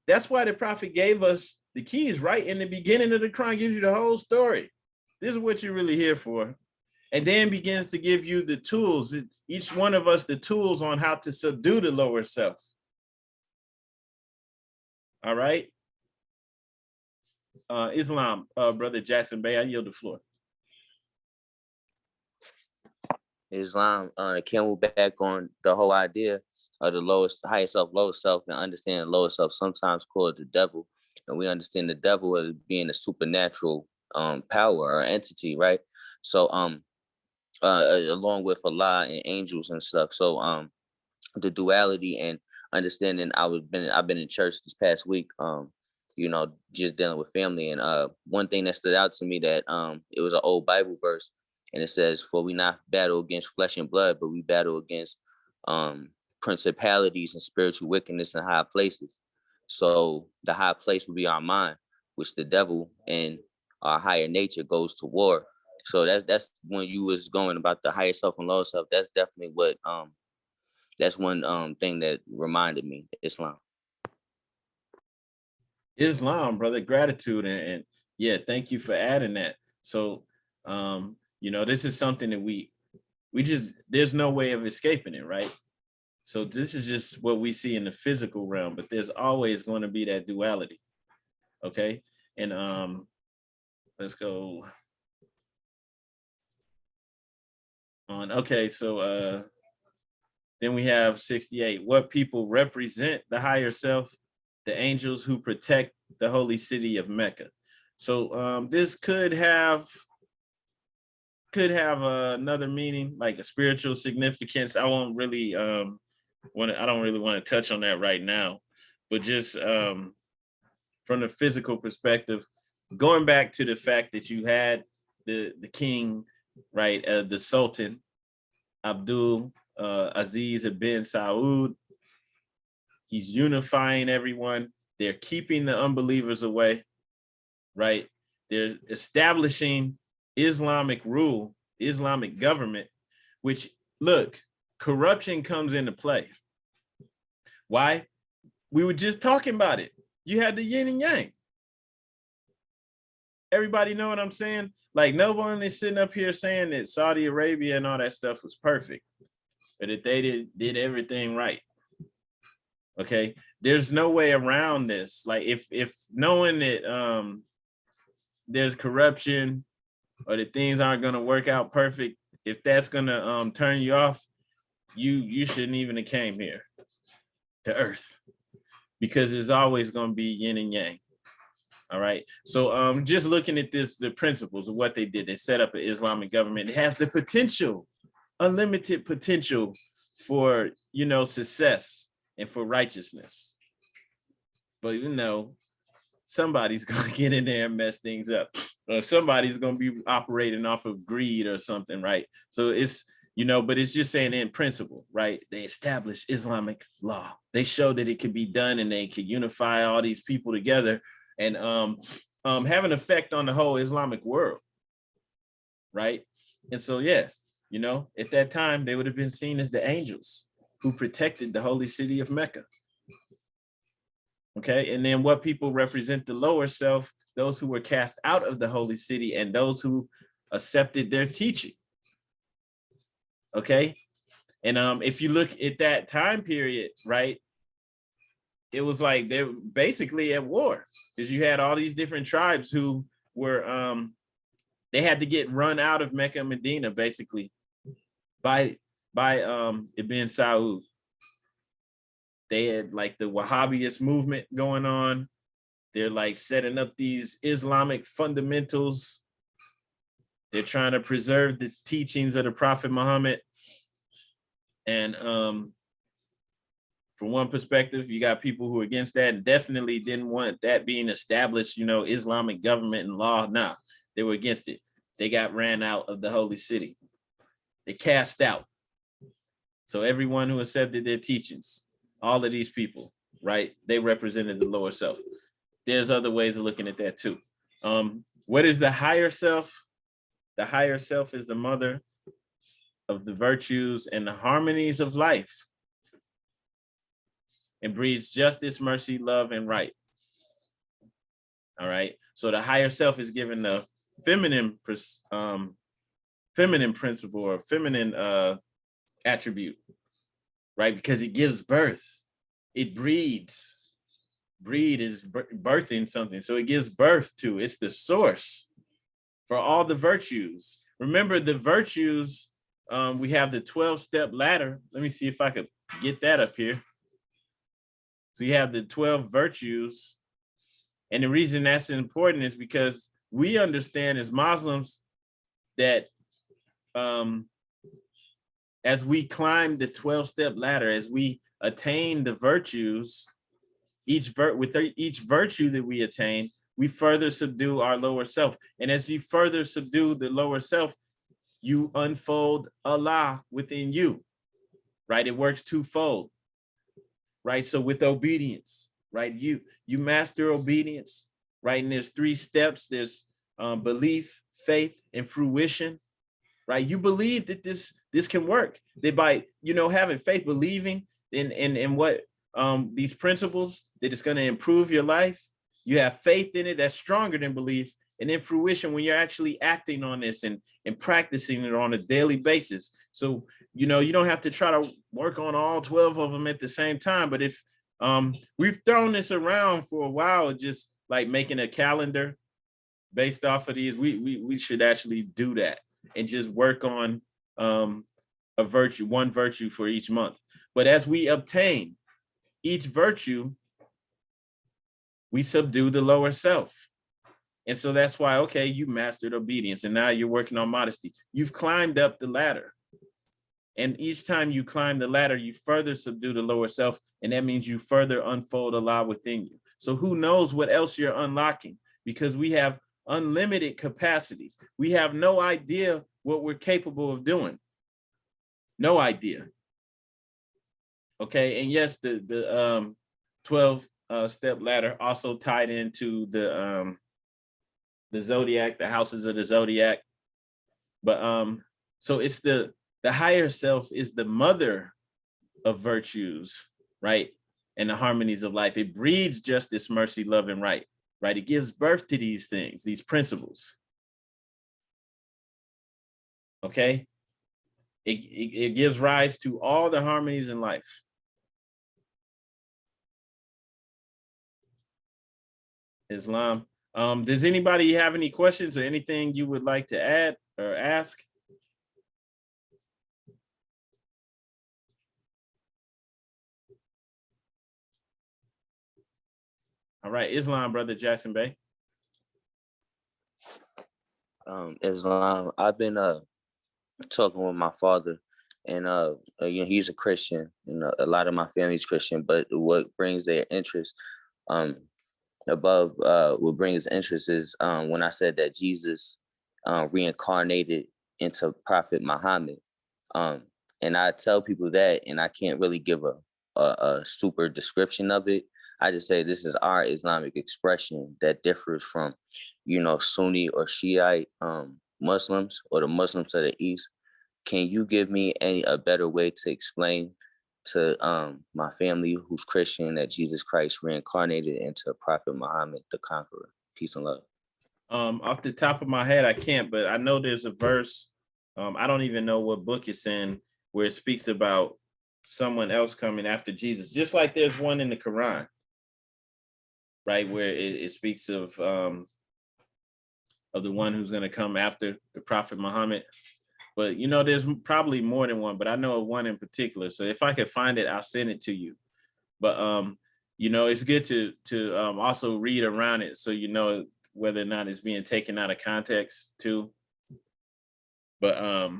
S1: that's why the prophet gave us the keys, right? In the beginning of the Quran, gives you the whole story. This is what you're really here for. And then begins to give you the tools, each one of us, the tools on how to subdue the lower self. All right. Islam, Brother Jackson Bey, I yield the floor.
S3: Islam came back on the whole idea of the lowest, higher self, lowest self, and understanding the lowest self, sometimes called the devil. And we understand the devil as being a supernatural power or entity, right? So along with Allah and angels and stuff. So the duality and understanding. I've been in church this past week, just dealing with family. And one thing that stood out to me, that it was an old Bible verse, and it says, "For we not battle against flesh and blood, but we battle against principalities and spiritual wickedness in high places." So the high place would be our mind, which the devil and our higher nature goes to war. So that's when you was going about the higher self and lower self. That's definitely what that's one thing that reminded me, Islam.
S1: Islam, brother, gratitude. And yeah, thank you for adding that. So, this is something that we just, there's no way of escaping it, right? So this is just what we see in the physical realm, but there's always going to be that duality. Okay. And let's go on. Okay. So then we have 68. What people represent the higher self? The angels who protect the holy city of Mecca. So this could have another meaning, like a spiritual significance. I won't really I don't really want to touch on that right now, but just from the physical perspective, going back to the fact that you had the king, right, the Sultan Abdul Aziz bin Saud. He's unifying everyone. They're keeping the unbelievers away, right? They're establishing Islamic rule, Islamic government, which, look, corruption comes into play. Why? We were just talking about it. You had the yin and yang. Everybody know what I'm saying? Like, no one is sitting up here saying that Saudi Arabia and all that stuff was perfect, but that they did everything right. Okay, there's no way around this. Like, if knowing that there's corruption or that things aren't going to work out perfect, if that's going to turn you off, you shouldn't even have came here to Earth, because there's always going to be yin and yang. All right. So just looking at this, the principles of what they did, they set up an Islamic government. It has the potential, unlimited potential for, success and for righteousness. But somebody's gonna get in there and mess things up. Or somebody's gonna be operating off of greed or something, right? So it's, but it's just saying in principle, right? They established Islamic law. They showed that it could be done, and they could unify all these people together and have an effect on the whole Islamic world, right? And so, yeah, at that time, they would have been seen as the angels who protected the holy city of Mecca. Okay, and then what people represent the lower self, those who were cast out of the holy city and those who accepted their teaching. Okay, and if you look at that time period, right, it was like they're basically at war, because you had all these different tribes who were they had to get run out of Mecca and Medina basically by Ibn Saud. They had like the Wahhabist movement going on. They're like setting up these Islamic fundamentals. They're trying to preserve the teachings of the Prophet Muhammad. And from one perspective, you got people who are against that and definitely didn't want that being established, Islamic government and law. Nah, they were against it. They got ran out of the holy city. They cast out. So everyone who accepted their teachings, all of these people, right, they represented the lower self. There's other ways of looking at that too. What is the higher self? The higher self is the mother of the virtues and the harmonies of life. It breeds justice, mercy, love, and right. All right. So the higher self is given the feminine principle or feminine attribute, right? Because it gives birth. It breeds. Breed is birthing something. So it gives birth to. It's the source for all the virtues. Remember, the virtues we have the 12-step ladder. Let me see if I could get that up here. So you have the 12 virtues. And the reason that's important is because we understand as Muslims that as we climb the 12-step ladder, as we attain the virtues, each virtue that we attain, we further subdue our lower self. And as you further subdue the lower self, you unfold Allah within you, right? It works twofold, right? So with obedience, right? You master obedience, right? And there's 3 steps. There's belief, faith, and fruition, right? You believe that this can work. That by, having faith, believing in what these principles, that it's going to improve your life. You have faith in it that's stronger than belief. And then fruition, when you're actually acting on this and practicing it on a daily basis. So, you don't have to try to work on all 12 of them at the same time. But if we've thrown this around for a while, just like making a calendar based off of these, we should actually do that and just work on one virtue for each month. But as we obtain each virtue, we subdue the lower self. And so that's why, okay, you mastered obedience and now you're working on modesty. You've climbed up the ladder. And each time you climb the ladder, you further subdue the lower self. And that means you further unfold Allah within you. So who knows what else you're unlocking, because we have unlimited capacities. We have no idea what we're capable of doing. No idea. Okay. And yes, the 12 step ladder also tied into the zodiac, the houses of the zodiac. But so it's the higher self is the mother of virtues, right? And the harmonies of life. It breeds justice, mercy, love, and right, right? It gives birth to these things, these principles. Okay. It gives rise to all the harmonies in life. Islam. Does anybody have any questions or anything you would like to add or ask? All right, Islam, Brother Jackson Bay.
S3: Islam. I've been talking with my father, and he's a Christian, a lot of my family's Christian, but what brings their interest above what brings interest is when I said that Jesus reincarnated into Prophet Muhammad. And I tell people that, and I can't really give a super description of it. I just say this is our Islamic expression that differs from, Sunni or Shiite Muslims or the Muslims of the East. Can you give me a better way to explain to my family who's Christian that Jesus Christ reincarnated into Prophet Muhammad the Conqueror? Peace and love.
S1: Off the top of my head, I can't, but I know there's a verse. I don't even know what book it's in where it speaks about someone else coming after Jesus, just like there's one in the Quran, right, where it speaks of the one who's going to come after the Prophet Muhammad. But there's probably more than one, but I know of one in particular. So if I could find it, I'll send it to you. But it's good to also read around it so whether or not it's being taken out of context too. But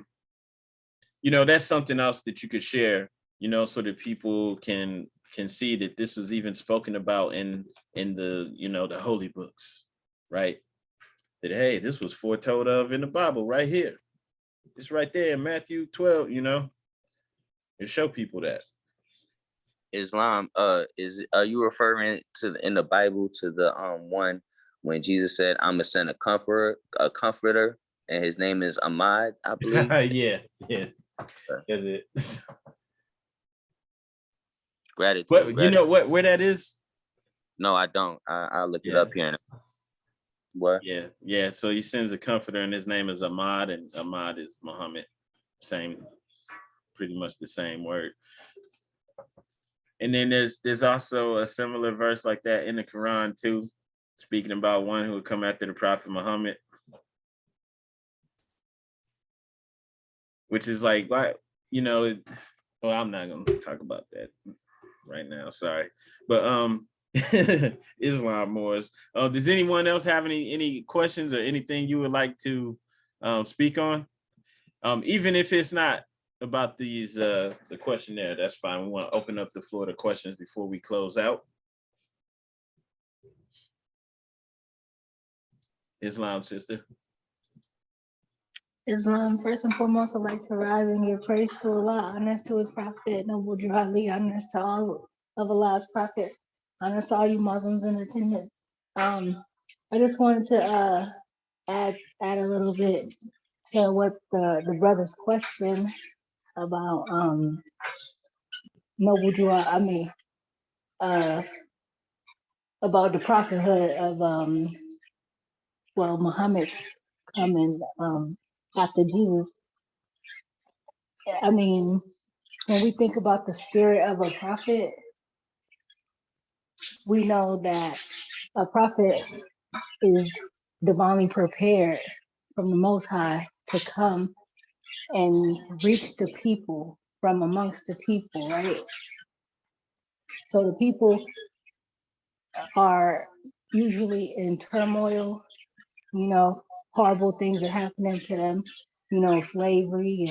S1: that's something else that you could share, so that people can see that this was even spoken about in the the holy books, right? That hey, this was foretold of in the Bible right here. It's right there in Matthew 12, and show people that.
S3: Islam, are you referring to in the Bible to the one when Jesus said, "I'm gonna send a comforter, and his name is Ahmad," I believe.
S1: yeah, that's it.
S3: Gratitude.
S1: But you know where that is?
S3: No, I don't. I'll look it up here. What?
S1: Yeah. So he sends a comforter, and his name is Ahmad, and Ahmad is Muhammad. Pretty much the same word. And then there's also a similar verse like that in the Quran too, speaking about one who would come after the Prophet Muhammad. which is like, you know, well, I'm not gonna talk about that right now. Sorry, but Islam Moors. Does anyone else have any questions or anything you would like to speak on? Even if it's not about these the questionnaire, that's fine. We want to open up the floor to questions before we close out. Islam sister.
S6: Islam, first and foremost, I'd like to rise and give praise to Allah, honors to his prophet, Noble Drew Ali, honors to all of Allah's prophets, honors to all you Muslims in attendance. I just wanted to add a little bit to what the brother's question about Noble Drew Ali, about the prophethood of Muhammad coming after Jesus. I mean, when we think about the spirit of a prophet, we know that a prophet is divinely prepared from the Most High to come and reach the people from amongst the people, right? So the people are usually in turmoil, you know, horrible things are happening to them, you know, slavery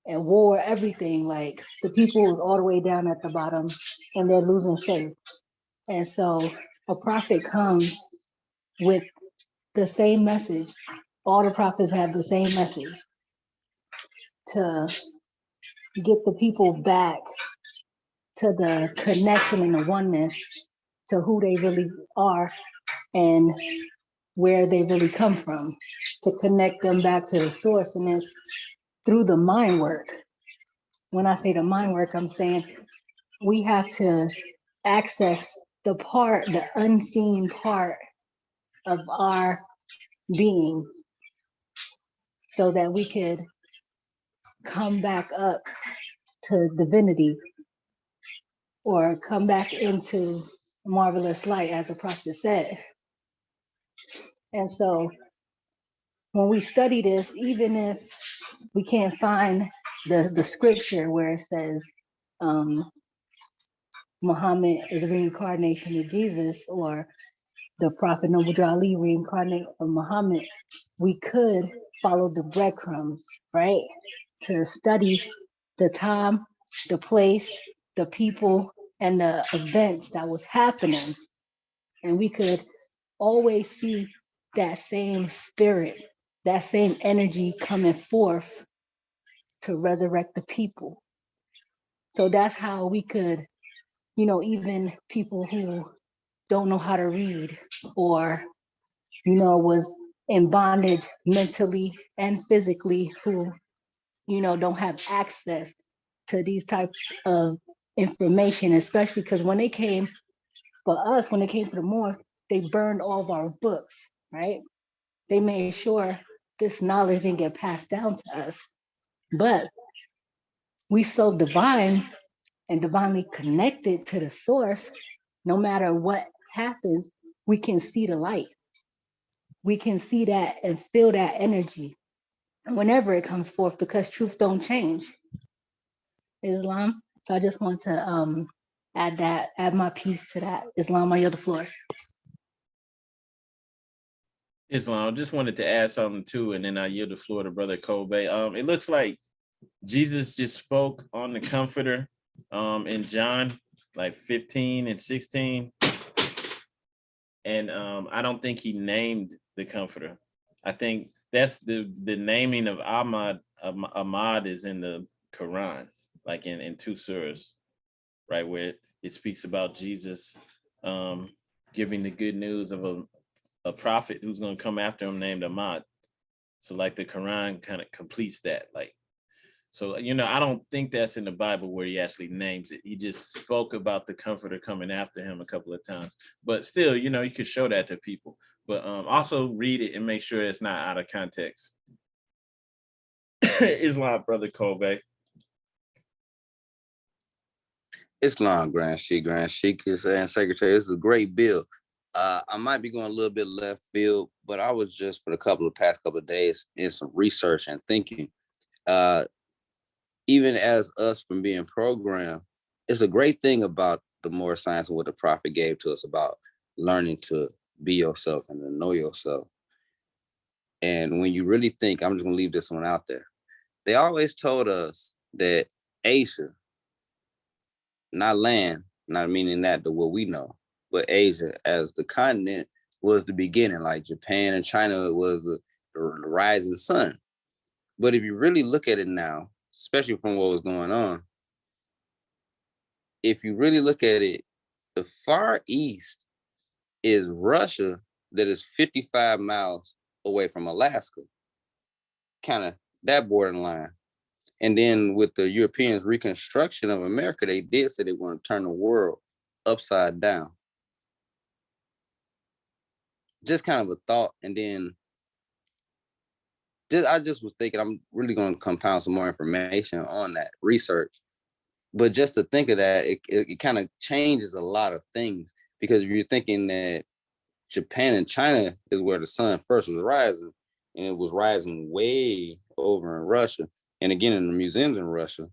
S6: and war, everything. Like the people all the way down at the bottom and they're losing faith. And so a prophet comes with the same message. All the prophets have the same message to get the people back to the connection and the oneness to who they really are and where they really come from, to connect them back to the source. And it's through the mind work. When I say the mind work, I'm saying we have to access the unseen part of our being so that we could come back up to divinity or come back into marvelous light, as the prophet said. And so when we study this, even if we can't find the scripture where it says Muhammad is a reincarnation of Jesus, or the prophet Noble Drew Ali reincarnate of Muhammad, we could follow the breadcrumbs, right? To study the time, the place, the people, and the events that was happening. And we could always see that same spirit, that same energy coming forth to resurrect the people. So that's how we could, you know, even people who don't know how to read or, you know, was in bondage mentally and physically, who, you know, don't have access to these types of information, especially because when they came for us, when they came to the Moors, they burned all of our books, right? They made sure this knowledge didn't get passed down to us. But we so divine and divinely connected to the source, no matter what happens, we can see the light. We can see that and feel that energy whenever it comes forth, because truth don't change. Islam. So I just want to add my piece to that. Islam, I yield the floor.
S1: Islam, I just wanted to add something too, and then I yield the floor to Brother Kobe. It looks like Jesus just spoke on the Comforter in John like 15 and 16. And I don't think he named the Comforter. I think that's the naming of Ahmad is in the Quran, like in 2 surahs, right, where it speaks about Jesus giving the good news of a prophet who's going to come after him named Ahmad. So like the Quran kind of completes that. Like, so, you know, I don't think that's in the Bible where he actually names it. He just spoke about the Comforter coming after him a couple of times. But still, you know, you could show that to people. But also read it and make sure it's not out of context. Islam, Brother Kobe.
S2: Islam, Grand Sheik is and Secretary. This is a great bill. I might be going a little bit left field, but I was just for the past couple of days in some research and thinking. even as us from being programmed, it's a great thing about the more science and what the prophet gave to us about learning to be yourself and to know yourself. And when you really think, I'm just gonna leave this one out there. They always told us that Asia, not land, not meaning that the what we know, but Asia as the continent was the beginning, like Japan and China was the rising sun. But if you really look at it now, especially from what was going on, if you really look at it, the far east is Russia that is 55 miles away from Alaska, kind of that borderline. And then with the Europeans' reconstruction of America, they did say they want to turn the world upside down. Just kind of a thought. And then I just was thinking I'm really going to compound some more information on that research. But just to think of that, it kind of changes a lot of things, because if you're thinking that Japan and China is where the sun first was rising, and it was rising way over in Russia. And again, in the museums in Russia,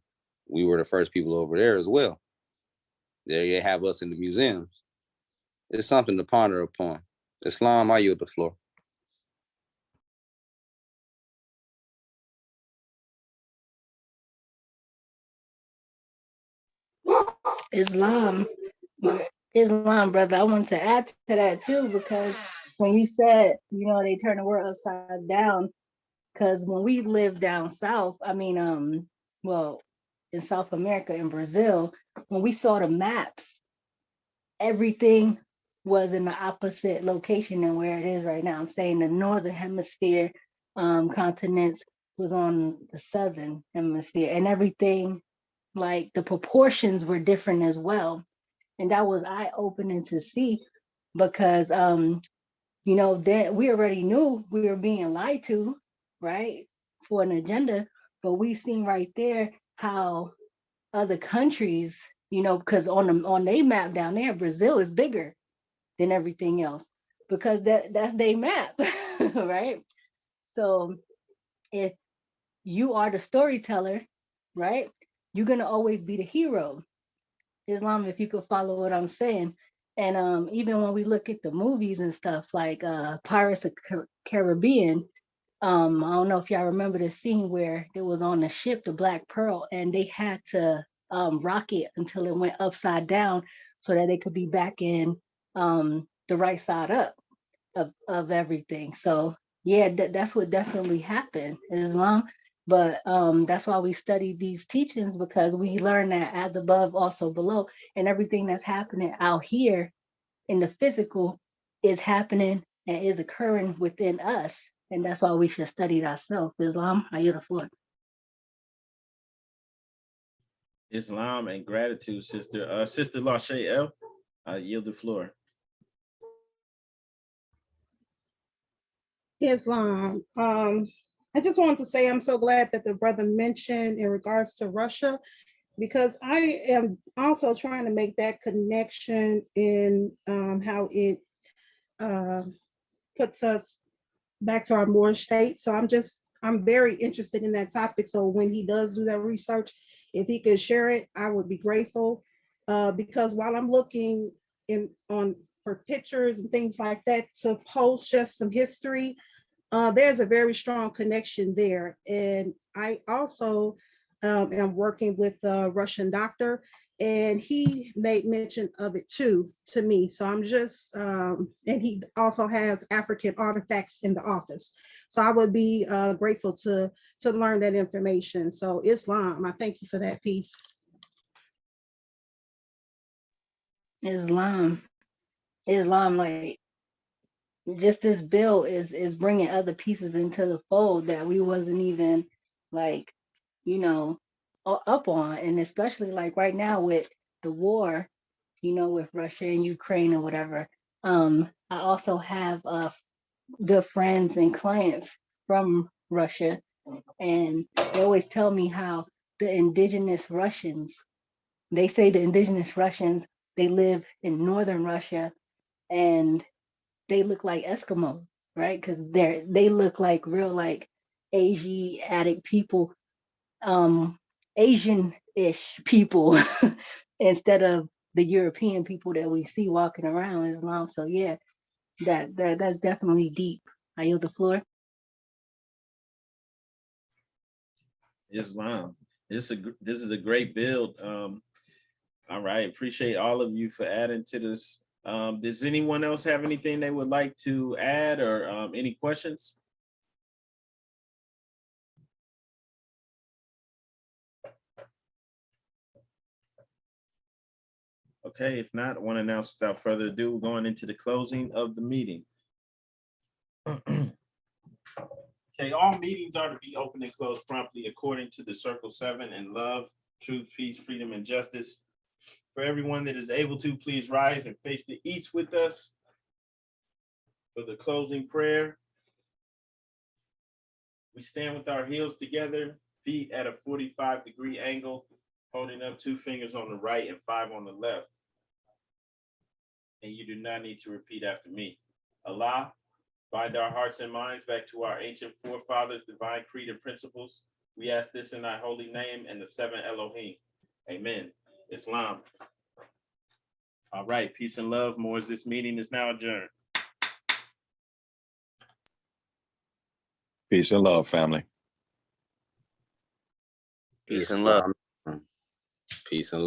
S2: we were the first people over there as well. There you have us in the museums. It's something to ponder upon. Islam, I yield the floor.
S6: Islam, Islam, brother. I want to add to that too, because when you said, they turn the world upside down, because when we lived down south, well, in South America, in Brazil, when we saw the maps, everything was in the opposite location than where it is right now. I'm saying the northern hemisphere continents was on the southern hemisphere, and everything, like the proportions were different as well. And that was eye-opening to see, because then we already knew we were being lied to, right, for an agenda. But we seen right there how other countries, because on their map down there, Brazil is bigger than everything else, because that's their map, right? So if you are the storyteller, right, you're gonna always be the hero. Islam, if you could follow what I'm saying. And even when we look at the movies and stuff like Pirates of Caribbean, I don't know if y'all remember the scene where it was on the ship, the Black Pearl, and they had to rock it until it went upside down so that they could be back in the right side up of everything. So yeah, that's what definitely happened, Islam. But that's why we study these teachings, because we learn that as above, also below, and everything that's happening out here in the physical is happening and is occurring within us. And that's why we should study it ourselves. Islam, I yield the floor.
S1: Islam and gratitude, sister. Sister Lachey L, I yield the floor.
S4: Islam. I just wanted to say I'm so glad that the brother mentioned in regards to Russia, because I am also trying to make that connection in how it puts us back to our Moorish state. So I'm very interested in that topic. So when he does do that research, if he could share it, I would be grateful. Because while I'm looking for pictures and things like that to post just some history, there's a very strong connection there. And I also am working with a Russian doctor, and he made mention of it too to me. So I'm just, and he also has African artifacts in the office. So I would be grateful to learn that information. So Islam, I thank you for that piece.
S6: Islam, like, just this bill is bringing other pieces into the fold that we wasn't even like, up on. And especially like right now with the war, with Russia and Ukraine or whatever. I also have good friends and clients from Russia, and they always tell me how the indigenous Russians, they say the indigenous Russians, they live in northern Russia, and they look like Eskimos, right? Because they look like real like Asiatic people, Asian-ish people instead of the European people that we see walking around Islam. So yeah, that's definitely deep. I yield the floor.
S1: Islam. This is a great build. All right, appreciate all of you for adding to this. Does anyone else have anything they would like to add or any questions? Okay, if not, I want to announce without further ado, we're going into the closing of the meeting. Okay, all meetings are to be open and closed promptly according to the Circle 7 in love, truth, peace, freedom, and justice. For everyone that is able to, please rise and face the east with us for the closing prayer. We stand with our heels together, feet at a 45-degree angle, holding up 2 fingers on the right and 5 on the left. And you do not need to repeat after me. Allah, bind our hearts and minds back to our ancient forefathers' divine creed and principles. We ask this in thy holy name and the 7 Elohim. Amen. Islam. All right, peace and love. Moors, this meeting is now adjourned.
S5: Peace and love, family.
S3: Peace and love.
S2: Peace and love.